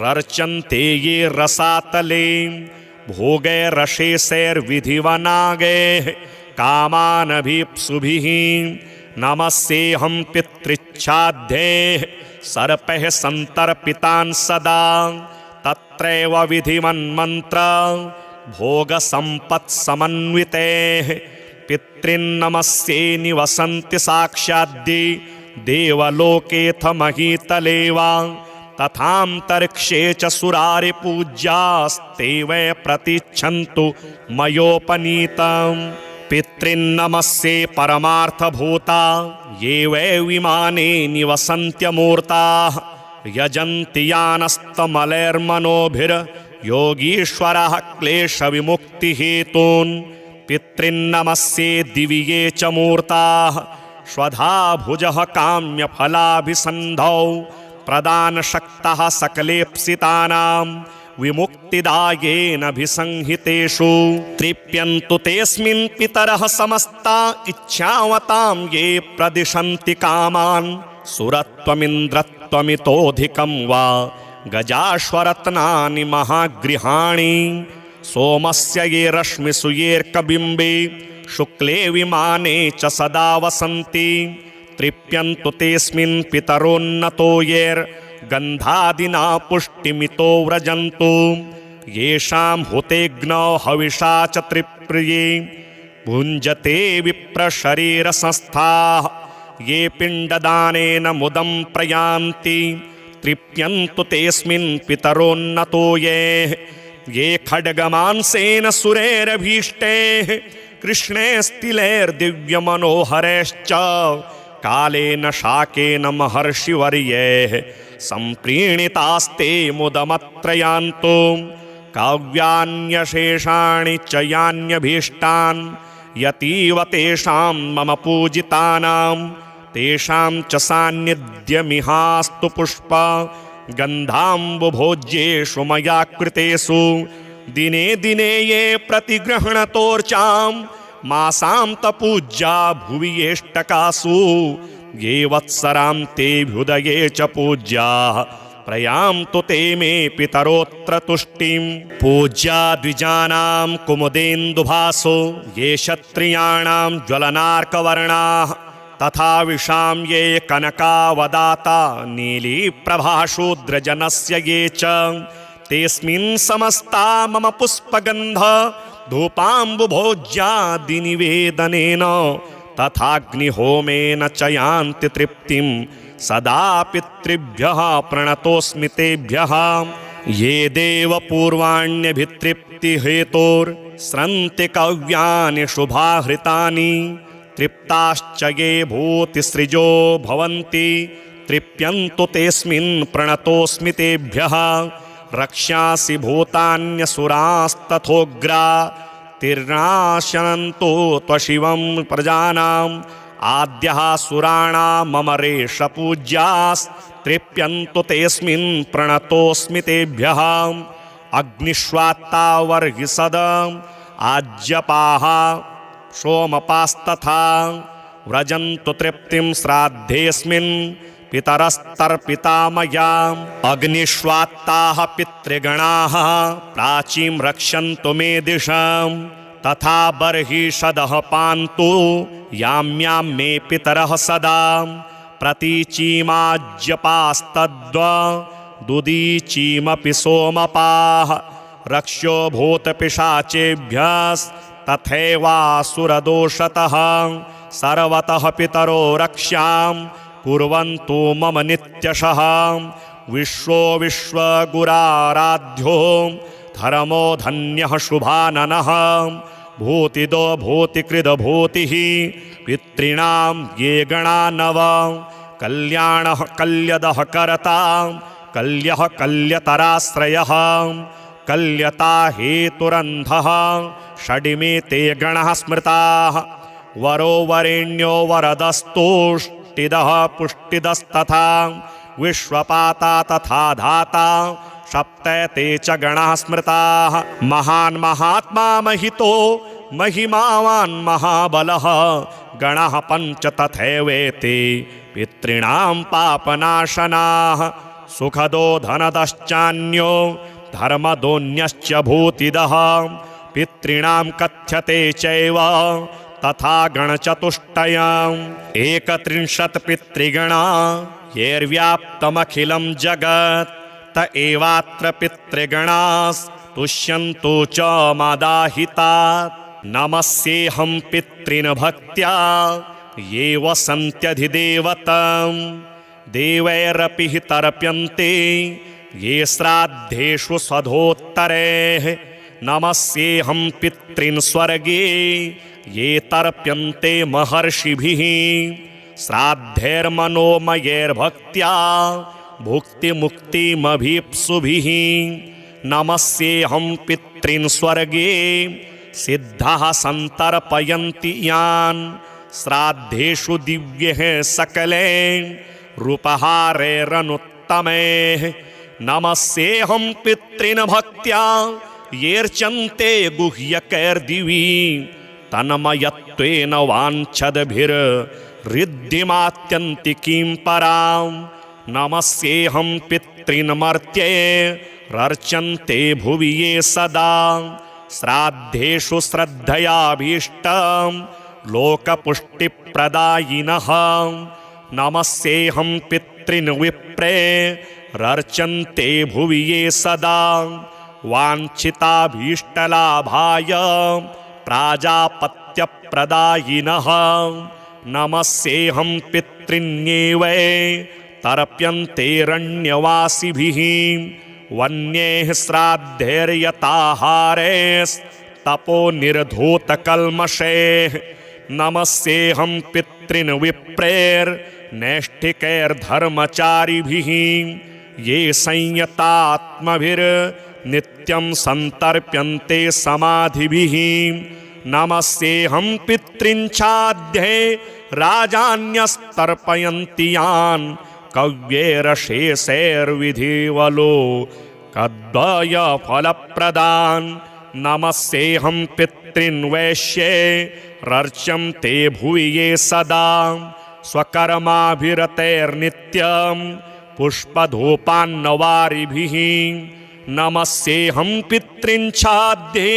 Speaker 1: रर्चन्ते ये रसातले भोगैरशेषैर्विधिवनागैः कामानभीप्सुभिः नमस्येऽहं पितृच्छाद्यैः सर्पैः सन्तर्पितान् सदा तत्रैव विधिमन्मन्त्र भोगसम्पत्समन्वितैः पितॄन्नमस्ये निवसन्ति साक्षाद्दि देवलोकेऽथ महीतले वा तथान्तरिक्षे च सुरारिपूज्यास्ते वै प्रतिच्छन्तु मयोपनीतम् पितॄन्नमस्ये परमार्थभूता ये वै विमाने निवसन्त्यमूर्ताः यजन्ति यानस्तमलैर्मनोभिर्योगीश्वरः क्लेशविमुक्तिहेतून् पितॄन्नमस्ये दिवि ये च मूर्ताः स्वधा भुजः काम्यफलाभिसन्धौ प्रदानशक्तः सकलेप्सितानां विमुक्तिदायेनभिसंहितेषु तृप्यन्तु तेऽस्मिन् पितरः समस्ता इच्छावतां ये प्रदिशन्ति कामान् सुरत्वमिन्द्रत्वमितोऽधिकं वा गजाश्वरत्नानि महागृहाणि सोमस्य ये रश्मिषु येऽर्कबिम्बे शुक्ले विमाने च सदा वसन्ति तृप्यन्तु तेऽस्मिन् पितरोन्नतो येर्गन्धादिना पुष्टिमितो व्रजन्तु येषां हुतेऽग्नौ हविषा च त्रिप्रिये भुञ्जते विप्रशरीरसंस्थाः ये पिण्डदानेन मुदं प्रयान्ति तृप्यन्तु तेऽस्मिन् पितरोन्नतो ये खड्गमांसेन सुरैरभीष्टैः कृष्णैस्तिलैर्दिव्यमनोहरैश्च कालेन शाकेन महर्षिवर्यैः सम्प्रीणितास्ते मुदमत्र यान्तो काव्यान्यशेषाणि च यान्यभीष्टान् यतीव तेषां मम पूजितानां तेषां च सान्निध्यमिहास्तु पुष्प गन्धाम्बुभोज्येषु मया कृतेषु दिने दिने ये प्रतिगृह्णतोर्चां मासान्तपूज्या भुवि येष्टकासु ये वत्सरान्तेऽभ्युदये च पूज्याः प्रयान्तु ते मे पितरोऽत्र तुष्टिं पूज्या द्विजानां कुमुदेन्दुभासो ये क्षत्रियाणां ज्वलनार्कवर्णाः तथा विशां ये कनकावदाता नीलीप्रभाशूद्रजनस्य ये च तेऽस्मिन् समस्ता मम पुष्पगन्ध धूपाम्बुभोज्यादिनिवेदनेन तथाग्निहोमेन च यान्ति तृप्तिं सदा पितृभ्यः प्रणतोऽस्मि तेभ्यः ये देवपूर्वाण्यभितृप्तिहेतोर्स्रन्ति कव्यानि शुभाहृतानि तृप्ताश्च ये भूतिसृजो भवन्ति तृप्यन्तु तेऽस्मिन् प्रणतोऽस्मि तेभ्यः रक्ष्यासि भूतान्यसुरास्तथोग्रा तिर्नाशनन्तो त्वशिवं प्रजानाम् आद्यः सुराणां मम रेषपूज्यास्तृप्यन्तु तेऽस्मिन् प्रणतोऽस्मि तेभ्यः अग्निष्वात्ता वर्हिषद आज्यपाः सोमपास्तथा व्रजन्तु तृप्तिं श्राद्धेऽस्मिन् पितरस्तर्पिता मया अग्निष्वात्ताः पितृगणाः प्राचीं रक्षन्तु मे दिशां तथा बर्हिषदः पान्तु याम्यां मे पितरः सदा प्रतीचीमाज्यपास्तद्वदुदीचीमपि सोमपाः रक्ष्यो भूतपिशाचेभ्यस्तथैवासुरदोषतः सर्वतः पितरो रक्ष्यां कुर्वन्तु मम नित्यशः विश्वो विश्वगुराराध्यो धर्मो धन्यः शुभाननः भूतिदो भूतिकृदभूतिः पितॄणां ये गणा नव कल्याणः कल्यदः कर्ता कल्यः कल्यतराश्रयः कल्यता हेतुरन्धः षडिमे ते गणः स्मृताः वरो वरेण्यो वरदस्तुष्टिदः पुष्टिदस्तथा विश्वपाता तथा धाता सप्तैते च गणः स्मृताः महान् महात्मा महितो महिमावान् महाबलः गणः पञ्च तथैवेते पितॄणां पापनाशनाः सुखदो धनदश्चान्यो धर्मदोन्यश्च भूतिदः पितॄणां कथ्यते चैव तथा गणचतुष्टयम् 31 पितृगणा येर्व्याप्तमखिलं जगत् त एवात्र पितृगणास्तुष्यन्तु च मदाहितात् नमस्येऽहं पितॄन् भक्त्या ये वसन्त्यधिदेवतम् देवैरपि हि तर्प्यन्ते ये श्राद्धेषु स्वधोत्तरैः नमस्येऽहं पितॄन् स्वर्गे ये तर्प्यन्ते महर्षिभिः श्राद्धैर्मनोमयैर्भक्त्या भुक्तिमुक्तिमभीप्सुभिः नमस्येऽहं पितॄन् स्वर्गे सिद्धाः सन्तर्पयन्ति यान् श्राद्धेषु दिव्यैः सकले रूपहारैरनुत्तमैः नमस्येऽहं पितॄन् भक्त्या येर्चन्ते गुह्यकैर्दिवि तन्मयत्वेन वाञ्छद्भिर्ऋद्धिमात्यन्तिकीं परां नमस्येऽहं पितॄन् मर्त्ये रर्चन्ते भुवि ये सदा श्राद्धेषु श्रद्धयाभीष्टं लोकपुष्टिप्रदायिनः नमस्येऽहं पितॄन् विप्रे रर्चन्ते भुवि ये सदा वाञ्छिताभीष्टलाभाय प्राजापत्यप्रदायिनः नमस्येऽहं पितॄन्येव तर्प्यन्तेरण्यवासिभिः वन्यैः श्राद्धैर्यताहारैस्तपो निर्धूतकल्मषैः नमस्येऽहं पितॄन् विप्रेर्नैष्ठिकैर्धर्मचारिभिः ये संयतात्मभिर्नित्यं सन्तर्प्यन्ते समाधिभिः नमस्येऽहं पितॄन् छाध्ये राजान्यस्तर्पयन्ति यान् कव्यैरशेषैर्विधिवलो कद्वयफलप्रदान् नमस्येऽहं पितॄन् वैश्ये रर्च्यन्ते भुवि ये सदा स्वकर्माभिरतैर्नित्यं पुष्पधूपान्नवारिभिः नमस्येऽहं पितॄन् छाध्ये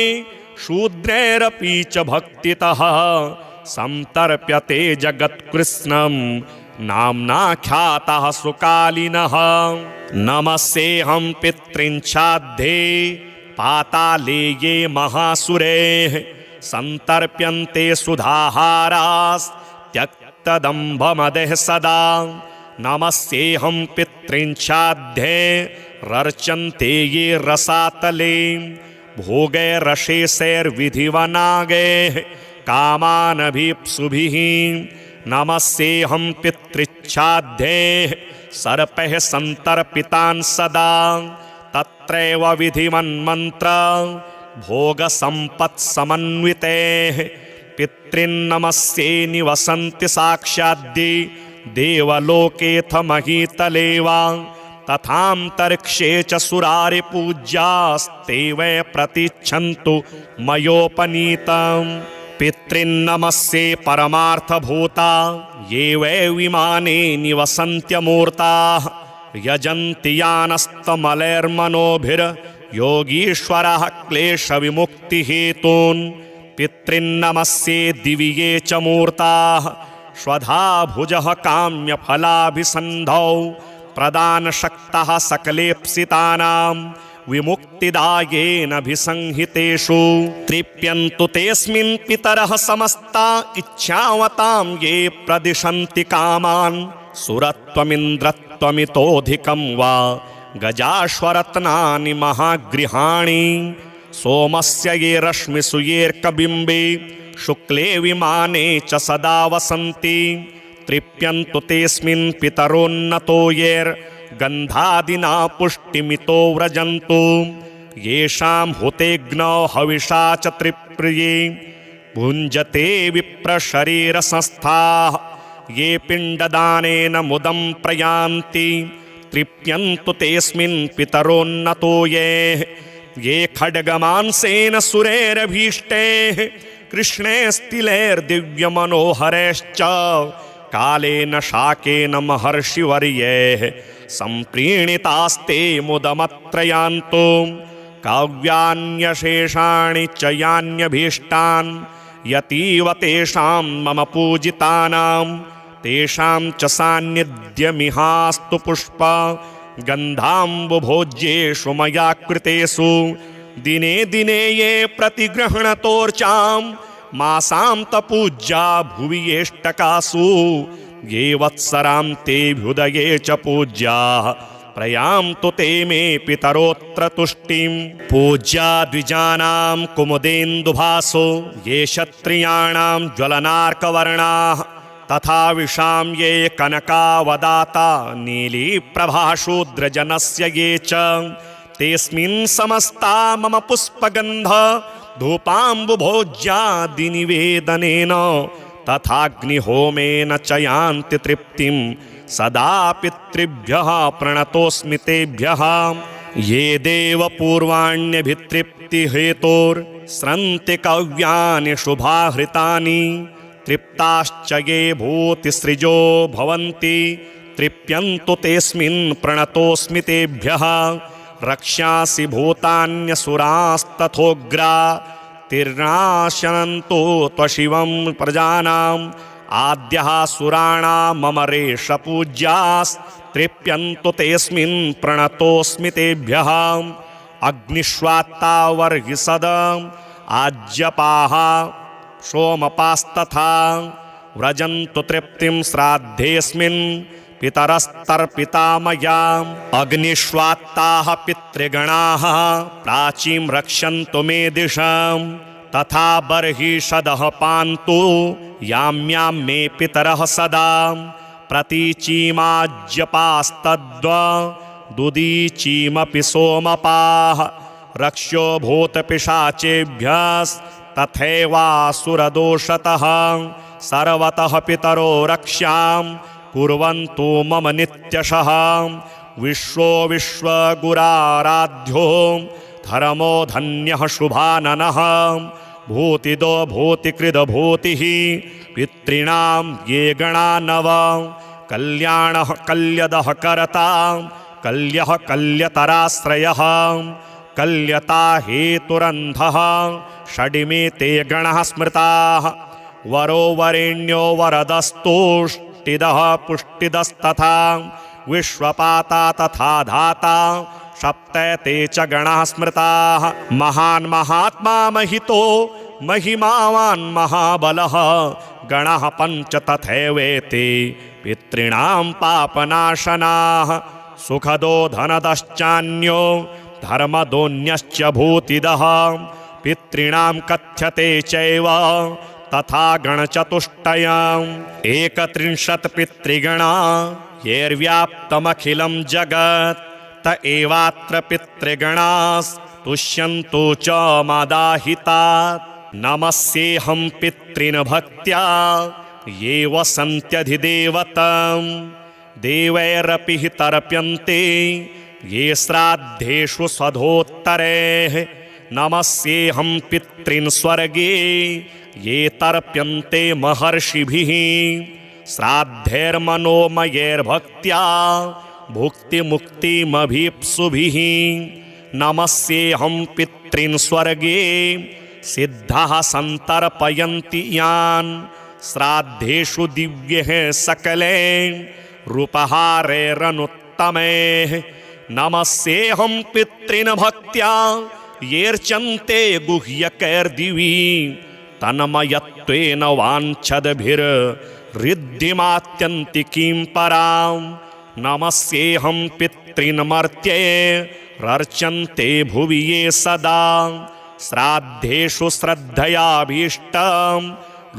Speaker 1: शूद्रैरपि च भक्तितः सन्तर्प्यते जगत्कृत्स्नं नाम्नाख्यातः सुकालिनः नमस्येऽहं पितॄन् छाध्ये पाताले ये महासुरैः सन्तर्प्यन्ते सुधाहारास्त्यक्तदम्भमदः सदा नमस्येऽहं पितॄन् छाध्ये रर्चन्ते ये रसातले भोगैरशेषैर्विधिवनागैः कामानभीप्सुभिः नमस्येऽहं पितृच्छाध्ये सर्पैः सन्तर्पितान् सदा तत्रैव विधिवन्मन्त्र भोगसम्पत्समन्वितैः पितॄन्नमस्ये निवसन्ति साक्षाद्दि देवलोकेऽथ महीतले वा तथान्तरिक्षे च सुरारिपूज्यास्ते वै प्रतिच्छन्तु मयोपनीतम् पितॄन्नमस्ये परमार्थभूता ये वै विमाने निवसन्त्यमूर्ताः यजन्ति यानस्तमलैर्मनोभिर्योगीश्वरः क्लेशविमुक्तिहेतून् पितॄन्नमस्ये दिवि ये च मूर्ताः स्वधा भुजः काम्यफलाभिसन्धौ प्रदानशक्तः सकलेप्सितानां विमुक्तिदायेनभिसंहितेषु तृप्यन्तु तेऽस्मिन् पितरः समस्ता इच्छावतां ये प्रदिशन्ति कामान् सुरत्वमिन्द्रत्वमितोऽधिकं वा गजाश्वरत्नानि महागृहाणि सोमस्य ये रश्मिषु येऽर्कबिम्बे शुक्ले विमाने च सदा वसन्ति तृप्यन्तु तेऽस्मिन् पितरोन्नतो येर्गन्धादिना पुष्टिमितो व्रजन्तु येषां हुतेऽग्नौ हविषा च त्रिप्रिये भुञ्जते विप्रशरीरसंस्थाः ये पिण्डदानेन मुदं प्रयान्ति तृप्यन्तु तेऽस्मिन् पितरोन्नतो ये खड्गमांसेन सुरैरभीष्टैः कृष्णैस्तिलैर्दिव्यमनोहरैश्च कालेन शाकेन महर्षिवर्यैः सम्प्रीणितास्ते मुदमत्र यान्तो काव्यान्यशेषाणि च यान्यभीष्टान् यतीव तेषां मम पूजितानां तेषां च सान्निध्यमिहास्तु पुष्प गन्धाम्बुभोज्येषु मया कृतेषु दिने दिने ये प्रतिगृह्णतोर्चां मासान्तपूज्या भुवि एष्टकासु ये वत्सरान्तेऽभ्युदये च पूज्याः प्रयान्तु ते मे पितरोऽत्र तुष्टिं पूज्या द्विजानां कुमुदेन्दुभासो ये क्षत्रियाणां ज्वलनार्कवर्णाः तथा विशां ये कनकावदाता नीलीप्रभाशूद्रजनस्य ये च तेऽस्मिन् समस्ता मम पुष्पगन्ध धूपाम्बुभोज्यादिनिवेदनेन तथाग्निहोमेन च यान्ति तृप्तिं सदा पितृभ्यः प्रणतोऽस्मि तेभ्यः ये देवपूर्वाण्यभितृप्तिहेतोर्स्रन्ति कव्यानि शुभाहृतानि तृप्ताश्च ये भूतिसृजो भवन्ति तृप्यन्तु तेऽस्मिन् प्रणतोऽस्मि तेभ्यः रक्ष्यासि भूतान्यसुरास्तथोग्रा तिर्नाशनन्तो त्वशिवं प्रजानाम् आद्यः सुराणां मम रेषपूज्यास्तृप्यन्तु तेऽस्मिन् प्रणतोऽस्मि तेभ्यः अग्निष्वात्तावर्हिसदम् आज्यपाः सोमपास्तथा व्रजन्तु तृप्तिं श्राद्धेऽस्मिन् पितरस्तर्पिता मया अग्निष्वात्ताः पितृगणाः प्राचीं रक्षन्तु मे दिशम् तथा बर्हिषदः पान्तु याम्यां मे पितरः सदा प्रतीचीमाज्यपास्तद्वदुदीचीमपि सोमपाः रक्ष्यो भूतपिशाचेभ्यस्तथैवासुरदोषतः सर्वतः पितरो रक्ष्यां कुर्वन्तु मम नित्यशः विश्वो विश्वगुराराध्यो धर्मो धन्यः शुभाननः भूतिदो भूतिकृदभूतिः पितॄणां ये गणा नव कल्याणः कल्यदः करता कल्यः कल्यतराश्रयः कल्यता हेतुरन्धः षडिमे ते गणः स्मृताः वरो वरेण्यो वरदस्तुष्टिदः पुष्टिदस्तथा विश्वपाता तथा धाता सप्त ते च गणाः स्मृताः महान् महात्मा महितो महिमावान् महाबलः गणः पञ्च तथैवेते पितॄणां पापनाशनाः सुखदो धनदश्चान्यो धर्मदोऽन्यश्च भूतिदः पितॄणां कथ्यते चैव तथा गणचतुष्टयम् 31 पितृगणा येर्व्याप्तमखिलं जगत् त एवात्र पितृगणास्तुष्यन्तु च मादाहितात् नमस्येऽहं पितॄन् भक्त्या ये वसन्त्यधिदेवतं देवैरपि हि तर्प्यन्ते ये श्राद्धेषु स्वधोत्तरैः नमस्येऽहं पितॄन् स्वर्गे ये तर्प्यन्ते महर्षिभिः श्राद्धैर्मनोमयैर्भक्त्या भुक्तिमुक्तिमभीप्सुभिः नमस्येऽहं पितॄन् स्वर्गे सिद्धाः सन्तर्पयन्ति यान् श्राद्धेषु दिव्यैः सकलैः रूपहारैरनुत्तमैः नमस्येऽहं पितॄन् भक्त्या येऽर्चन्ते गुह्यकैर्दिवि तन्मयत्वेन वाञ्छद्भिर्ऋद्धिमात्यन्तिकीं परां नमस्येऽहं पितॄन् मर्त्ये रर्चन्ते भुवि ये सदा श्राद्धेषु श्रद्धयाभीष्टं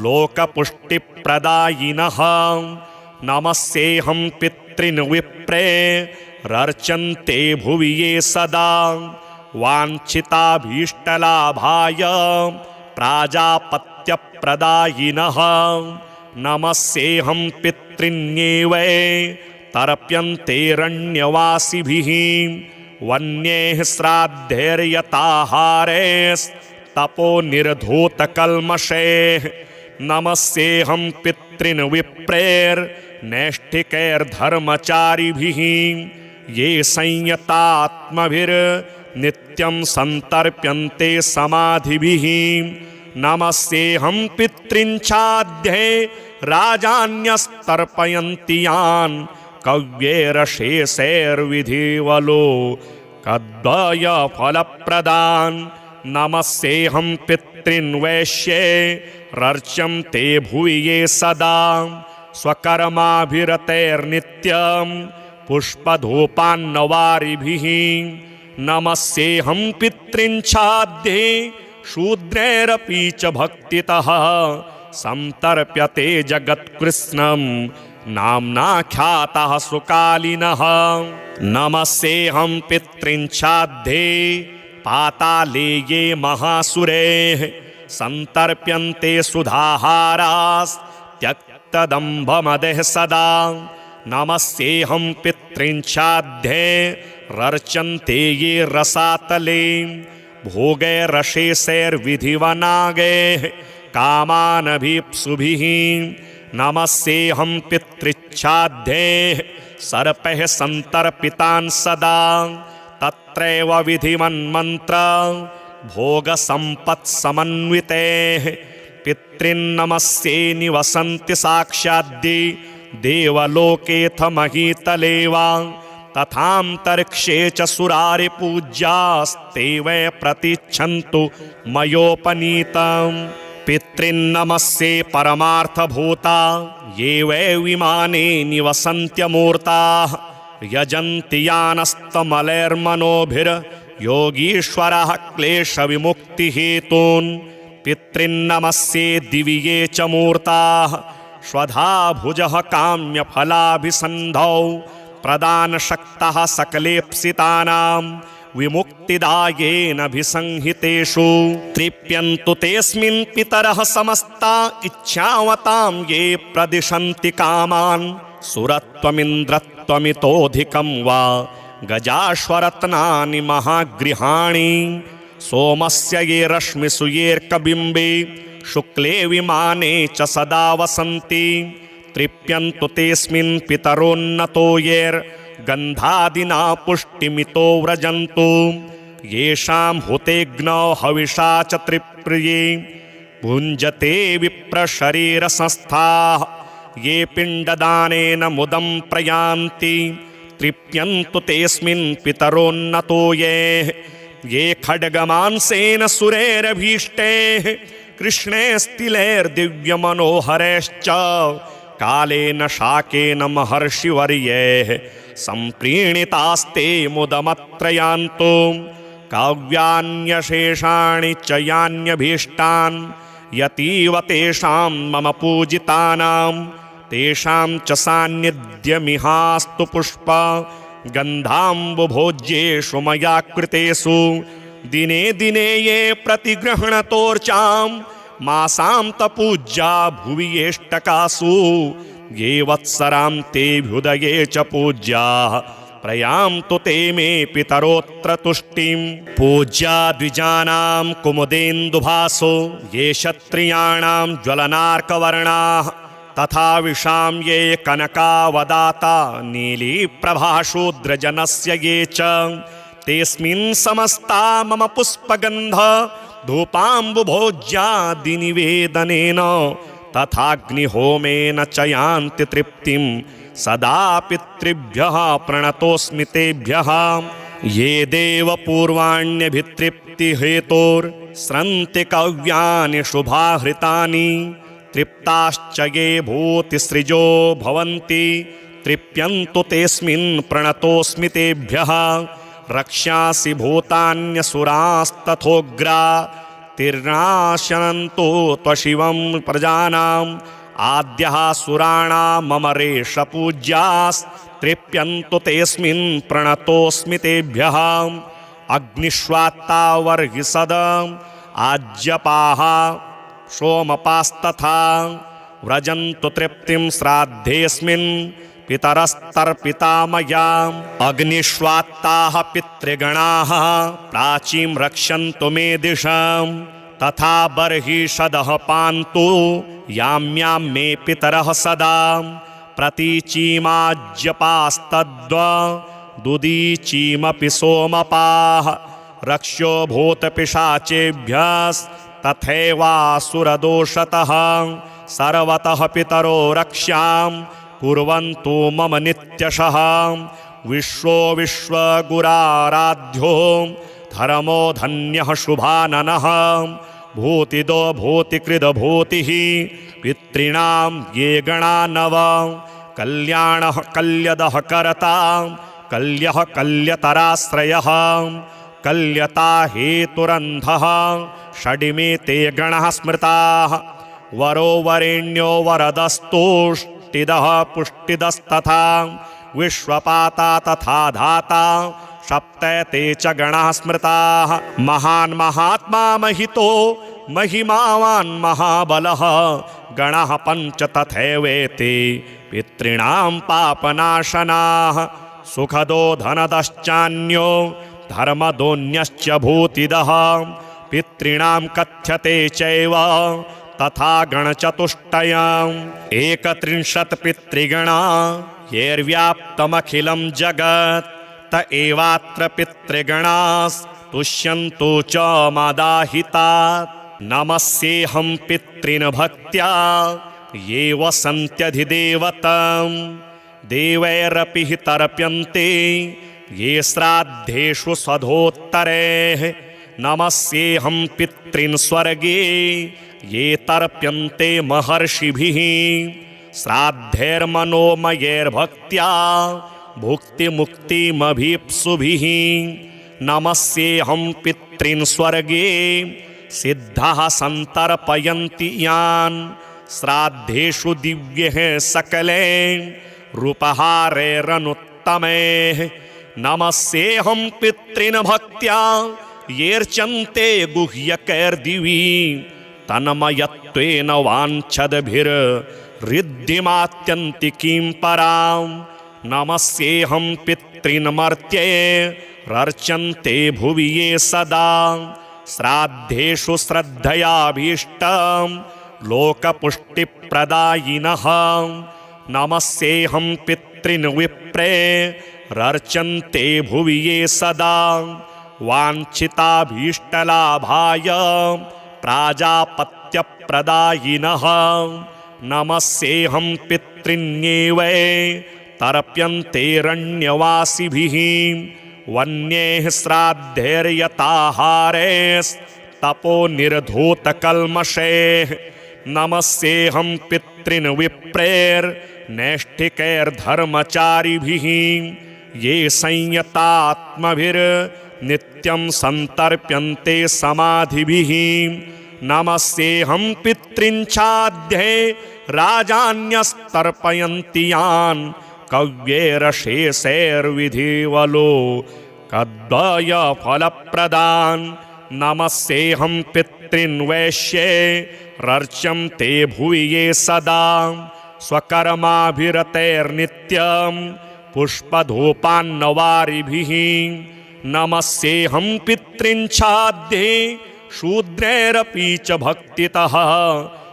Speaker 1: लोकपुष्टिप्रदायिनः नमस्येऽहं पितॄन् विप्रे रर्चन्ते भुवि ये सदा वाञ्छिताभीष्टलाभाय प्राजापत्यप्रदायिनः नमस्येऽहं पितॄन्येव तर्प्यन्तेरण्यवासिभिः वन्यैः श्राद्धैर्यताहारैस्तपो निर्धूतकल्मषैः नमस्येऽहं पितॄन् विप्रेर्नैष्ठिकैर्धर्मचारिभिः ये संयतात्मभिर्नित्यं सन्तर्प्यन्ते समाधिभिः नमस्येऽहं पितॄंश्चाध्ये राजान्यस्तर्पयन्ति यान् कव्यैरशेषैर्विधिवलो कद्वय फलप्रदान् नमस्येऽहं पितॄन् वैश्ये रर्च्यन्ते भुवि ये सदा स्वकर्माभिरतैर्नित्यं पुष्पधूपान्नवारिभिः नमस्येऽहं पितॄंश्चाध्ये शूद्रैरपि च भक्तितः संतर्प्यते जगत्कृत्स्नं नाम्नाख्यातः सुकालिनः नमस्येऽहं पितॄंश्चाध्ये पाताले ये महासुरैः संतर्प्यन्ते सुधाहारास्त्यक्तदम्भमदः सदा नमस्येऽहं पितॄंश्चाध्ये रर्च्यन्ते ये रसातले भोगैरशेषैर्विधिवनागैः कामानभीप्सुभिः नमस्येऽहं पितॄंश्चाध्ये सर्पैः संतर्पितान् सदा तत्रैव विधिवन्मन्त्र भोगसम्पत्समन्वितैः पितॄन्नमस्ये निवसन्ति साक्षाद्दि देवलोकेऽथ महीतले वा तथान्तरिक्षे च सुरारिपूज्यास्ते वै प्रतिच्छन्तु मयोपनीतम् पितॄन्नमस्ये परमार्थभूता ये वै विमाने निवसन्त्यमूर्ताः यजन्ति यानस्तमलैर्मनोभिर्योगीश्वरः क्लेशविमुक्तिहेतून् पितॄन्नमस्ये दिवि ये च मूर्ताः स्वधा भुजः काम्यफलाभिसन्धौ प्रदानशक्तः सकलेप्सितानां विमुक्तिदायेनभिसंहितेषु तृप्यन्तु तेऽस्मिन् पितरः समस्ता इच्छावतां ये प्रदिशन्ति कामान् सुरत्वमिन्द्रत्वमितोऽधिकं वा गजाश्वरत्नानि महागृहाणि सोमस्य ये रश्मिषु येऽर्कबिम्बे शुक्ले विमाने च सदा वसन्ति तृप्यन्तु तेऽस्मिन् पितरोन्नतो येर्गन्धादिना पुष्टिमितो व्रजन्तु येषां हुतेऽग्नौ हविषा च त्रिप्रिये भुञ्जते विप्रशरीरसंस्थाः ये पिण्डदानेन मुदं प्रयान्ति तृप्यन्तु तेऽस्मिन् पितरोन्नतो ये खड्गमांसेन सुरैरभीष्टैः कृष्णैस्तिलैर्दिव्यमनोहरैश्च कालेन शाकेन महर्षिवर्यैः सम्प्रीणितास्ते मुदमत्रयान्तो काव्यान्यशेषाणि च यान्यभीष्टान् यतीव तेषां मम पूजितानां तेषां च सान्निध्यमिहास्तु पुष्प गन्धाम्बुभोज्येषु मया कृतेषु दिने दिने ये प्रतिगृह्णतोर्चां मासान्तपूज्या भुवि येष्टकासु ये वत्सरां तेऽभ्युदये च पूज्याः प्रयान्तु ते मे पितरोऽत्र तुष्टिं पूज्या द्विजानां कुमुदेन्दुभासो ये क्षत्रियाणां ज्वलनार्कवर्णाः तथा विशां ये कनकावदाता नीलीप्रभाशूद्रजनस्य ये च तेऽस्मिन् समस्ता मम पुष्पगन्ध धूपाम्बुभोज्या दिनिवेदनेन तथाग्निहोमेन च यान्ति तृप्तिं सदा पितृभ्यः प्रणतोऽस्मि तेभ्यः ये देवपूर्वाण्यभितृप्तिहेतोर्स्रन्ति कव्यानि शुभाहृतानि तृप्ताश्च ये भूतिसृजो भवन्ति तृप्यन्तु तेऽस्मिन् प्रणतोऽस्मि तेभ्यः रक्ष्यासि भूतान्यसुरास्तथोग्रा तिर्नाशनन्तो त्वशिवं प्रजानाम् आद्यः सुराणां मम रेषपूज्यास्तृप्यन्तु तेऽस्मिन् प्रणतोऽस्मि तेभ्यः अग्निष्वात्ता वर्हिसदम् आज्यपाः सोमपास्तथा व्रजन्तु तृप्तिं श्राद्धेऽस्मिन् पितरस्तर्पिता मया अग्निष्वात्ताः पितृगणाः प्राचीं रक्षन्तु मे दिशम् तथा बर्हिषदः पान्तु याम्यां मे पितरः सदा प्रतीचीमाज्यपास्तद्वदुदीचीमपि सोमपाः रक्ष्यो भूतपिशाचेभ्यः तथैवासुरदोषतः सर्वतः पितरो रक्ष्यां कुर्वन्तु मम नित्यशः। विश्वो विश्वगुराराध्यो धर्मो धन्यः शुभाननः। भूतिदो भूतिकृदभूतिः पितॄणां ये गणा नव। कल्याणः कल्यदः कर्ता कल्यः कल्यतराश्रयः। कल्यता हेतुरन्धः षडिमे ते गणः स्मृताः। वरो वरेण्यो वरदस्तुष्टिदः पुष्टिदस्तथा। विश्वपाता तथा धाता सप्त ते च गणाः स्मृताः। महान् महात्मा महितो महिमावान् महाबलः गणः पञ्च तथैवेते पितॄणां पापनाशनाः। सुखदो धनदश्चान्यो धर्मदोऽन्यश्च भूतिदः। पितॄणां कथ्यते चैव तथा गणचतुष्टयम्। 31 पितृगणा येर्व्याप्तमखिलं जगत् त एवात्र पितृगणास्तुष्यन्तु च मादाहितात्। नमस्येऽहं पितॄन् भक्त्या ये वसन्त्यधिदेवतं। देवैरपि हि तर्प्यन्ते ये श्राद्धेषु स्वधोत्तरैः। नमस्येऽहं पितॄन् स्वर्गे ये तर्प्यन्ते महर्षिभिः। श्राद्धैर्मनोमयैर्भक्त्या भुक्तिमुक्तिमभीप्सुभिः। नमस्येऽहं पितॄन् स्वर्गे सिद्धाः सन्तर्पयन्ति यान्। श्राद्धेषु दिव्यैः सकलैः रूपहारैरनुत्तमैः। नमस्येऽहं पितॄन् भक्त्या येऽर्चन्ते गुह्यकैर्दिवि। तन्मयत्वेन वाञ्छद्भिर्ऋद्धिमात्यन्तिकीं परां। नमस्येऽहं पितॄन् मर्त्यैरर्चन्ते भुवि ये सदा। श्राद्धेषु श्रद्धयाभीष्टं लोकपुष्टिप्रदायिनः। नमस्येऽहं पितॄन् विप्रैरर्चन्ते भुवि ये सदा। वाञ्छिताभीष्टलाभाय प्राजापत्यप्रदायिनः। नमस्येऽहं पितॄन्येवै तर्प्यन्तेरण्यवासिभिः। वन्यैः श्राद्धैर्यताहारैस्तपो निर्धूतकल्मषैः। नमस्येऽहं पितॄन् विप्रैर्नैष्ठिकैर्धर्मचारिभिः। ये संयतात्मभिर्नित्यं सन्तर्प्यन्ते समाधिभिः। नमस्येऽहं पितॄन् छाद्यै राजान्यस्तर्पयन्ति यान्। कव्यैरशेषैर्विधिवलो कद्वयफलप्रदान्। नमस्येऽहं पितॄन् वैश्यैरर्चन्ते भुवि ये सदा। स्वकर्माभिरतैर्नित्यं पुष्पधूपान्नवारिभिः। नमस्येऽहं पितॄन् छाद्ये शूद्रैरपि च भक्तितः।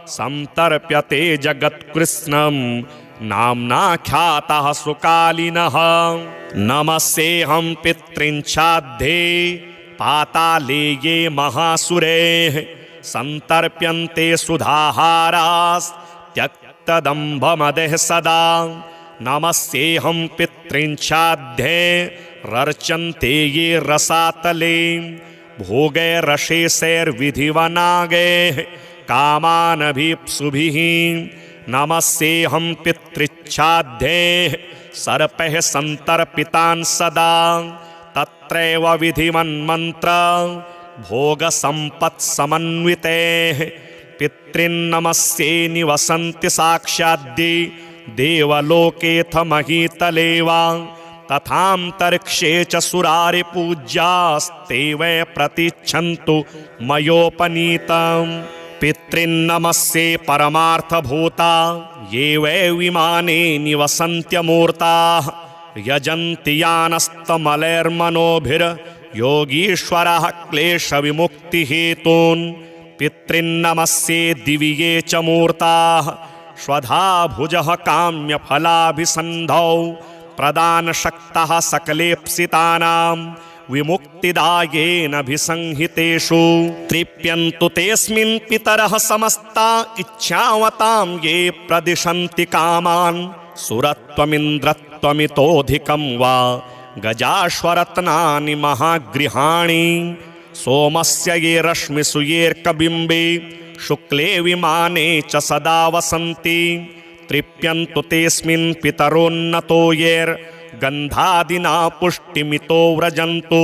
Speaker 1: सन्तर्प्यते जगत्कृत्स्नं नाम्ना ख्यातः सुकालिनः। नमस्येऽहं पितॄन् छाद्ये पाताले ये महासुरैः। सन्तर्प्यन्ते सुधाहारास्त्यक्तदम्भमदः सदा। नमस्येऽहं पितॄन् छाद्यैरर्चन्ते ये रसातले। भोगैरशेषैर्विधिवनागैः कामानभीप्सुभिः। नमस्येऽहं पितृच्छाद्यैः सर्पैः सन्तर्पितान् सदा। तत्रैव विधिवन्मन्त्र भोगसम्पत्समन्वितैः। पितॄन्नमस्ये निवसन्ति साक्षाद्दि देवलोकेऽथ महीतले वा। तथान्तरिक्षे च सुरारिपूज्यास्ते वै प्रतिच्छन्तु मयोपनीतम्। पितॄन्नमस्ये परमार्थभूता ये वै विमाने निवसन्त्यमूर्ताः। यजन्ति यानस्तमलैर्मनोभिर्योगीश्वरः क्लेशविमुक्तिहेतून्। पितॄन्नमस्ये दिवि ये च मूर्ताः स्वधा भुजः काम्यफलाभिसन्धौ। प्रदानशक्तः सकलेप्सितानां विमुक्तिदायेनभिसंहितेषु तृप्यन्तु तेऽस्मिन् पितरः समस्ता इच्छावतां ये प्रदिशन्ति कामान् सुरत्वमिन्द्रत्वमितोऽधिकं वा गजाश्वरत्नानि महागृहाणि सोमस्य ये रश्मिषु येऽर्कबिम्बे शुक्ले विमाने च सदा वसन्ति तृप्यन्तु तेऽस्मिन् पितरोन्नतो येर्गन्धादिना पुष्टिमितो व्रजन्तु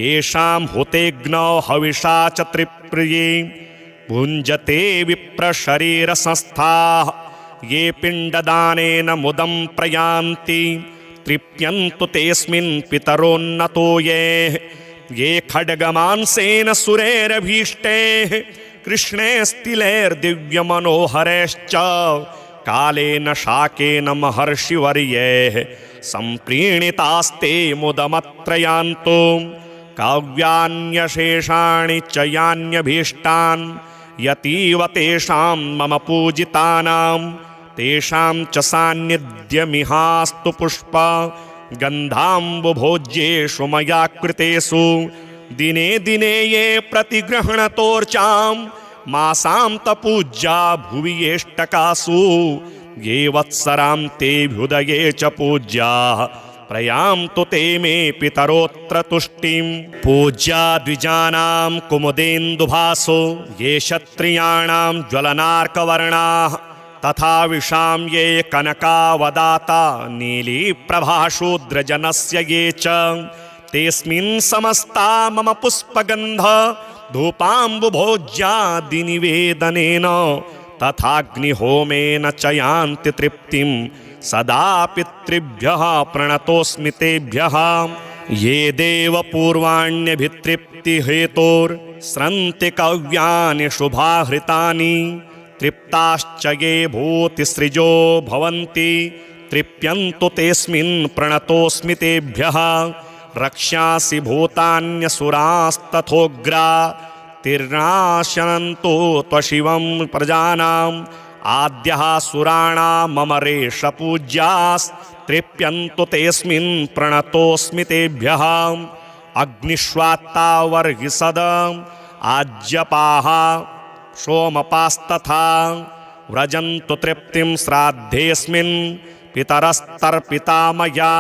Speaker 1: येषां हुतेऽग्नौ हविषा च त्रिप्रिये भुञ्जते विप्रशरीरसंस्थाः ये पिण्डदानेन मुदं प्रयान्ति तृप्यन्तु तेऽस्मिन् पितरोन्नतो ये खड्गमांसेन सुरेरभीष्टैः कृष्णे स्तिलैर्दिव्यमनोहरैश्च कालेन शाकेन महर्षिवर्यैः सम्प्रीणितास्ते मुदमत्र यान्तो काव्यान्यशेषाणि च यान्यभीष्टान् यतीव तेषां मम पूजितानां तेषां च सान्निध्यमिहास्तु पुष्प गन्धाम्बुभोज्येषु मया कृतेषु दिने दिने ये प्रतिगृह्णतोर्चां मासान्तपूज्या भुवि येष्टकासु ये वत्सरान्तेऽभ्युदये च पूज्याः प्रयान्तु ते मे पितरोऽत्र तुष्टिं पूज्या द्विजानां कुमुदेन्दुभासो ये क्षत्रियाणां ज्वलनार्कवर्णाः तथा विशां ये कनकावदाता नीलीप्रभाशूद्रजनस्य ये च तेऽस्मिन् समस्ता मम पुष्पगन्ध धूपाम्बुभोज्यादिनिवेदनेन तथाग्निहोमेन च यान्ति तृप्तिं सदा पितृभ्यः प्रणतोऽस्मि तेभ्यः ये देवपूर्वाण्यभितृप्तिहेतोर्स्रन्ति कव्यानि शुभाहृतानि तृप्ताश्च ये भूतिसृजो भवन्ति तृप्यन्तु तेऽस्मिन् प्रणतोऽस्मि तेभ्यः रक्ष्यासि भूतान्यसुरास्तथोग्रा तिर्नाशनन्तो त्वशिवं प्रजानाम् आद्यः सुराणां मम रेषपूज्यास्तृप्यन्तु तेऽस्मिन् प्रणतोऽस्मि तेभ्यः अग्निष्वात्ता वर्हिषद आज्यपाः सोमपास्तथा व्रजन्तु तृप्तिं श्राद्धेऽस्मिन् पितरस्तर्पिता मया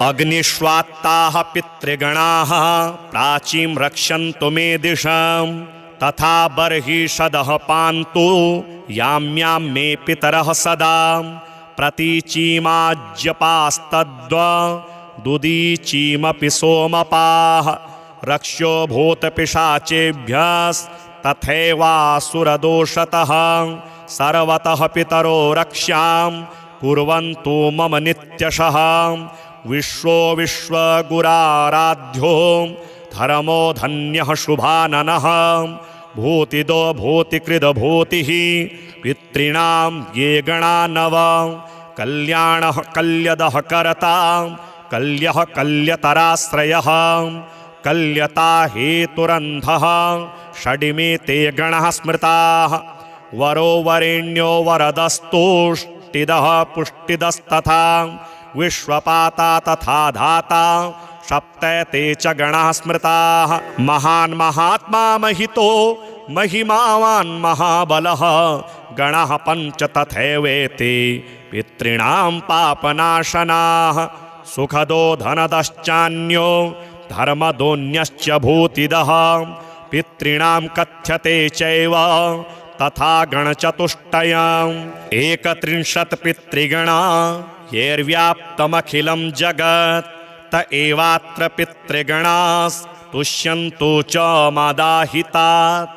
Speaker 1: अग्निष्वात्ताः पितृगणाः प्राचीं रक्षन्तु मे दिशां तथा बर्हिषदः पान्तु याम्यां मे पितरः सदा प्रतीचीमाज्यपास्तद्वदुदीचीमपि सोमपाः रक्ष्यो भूतपिशाचेभ्यस्तथैवासुरदोषतः सर्वतः पितरो रक्ष्यां कुर्वन्तु मम नित्यशः विश्वो विश्वगुराराध्यो धर्मो धन्यः शुभाननः भूतिदो भूतिकृदभूतिः पितॄणां ये गणा नव कल्याणः कल्यदः कर्ता कल्यः कल्यतराश्रयः कल्यता हेतुरन्धः षडिमे ते गणः स्मृताः वरो वरेण्यो वरदस्तुष्टिदः पुष्टिदस्तथा विश्वपाता तथा धाता सप्तैते च गणाः स्मृताः महान् महात्मा महितो महिमावान् महाबलः गणः पञ्च तथैवेते पितॄणां पापनाशनाः सुखदो धनदश्चान्यो धर्मदोऽन्यश्च भूतिदः पितॄणां कथ्यते चैव तथा गणचतुष्टयम् 31 पितृगणा येर्व्याप्तमखिलं जगत् त एवात्र पितृगणास्तुष्यन्तु च मदाहितात्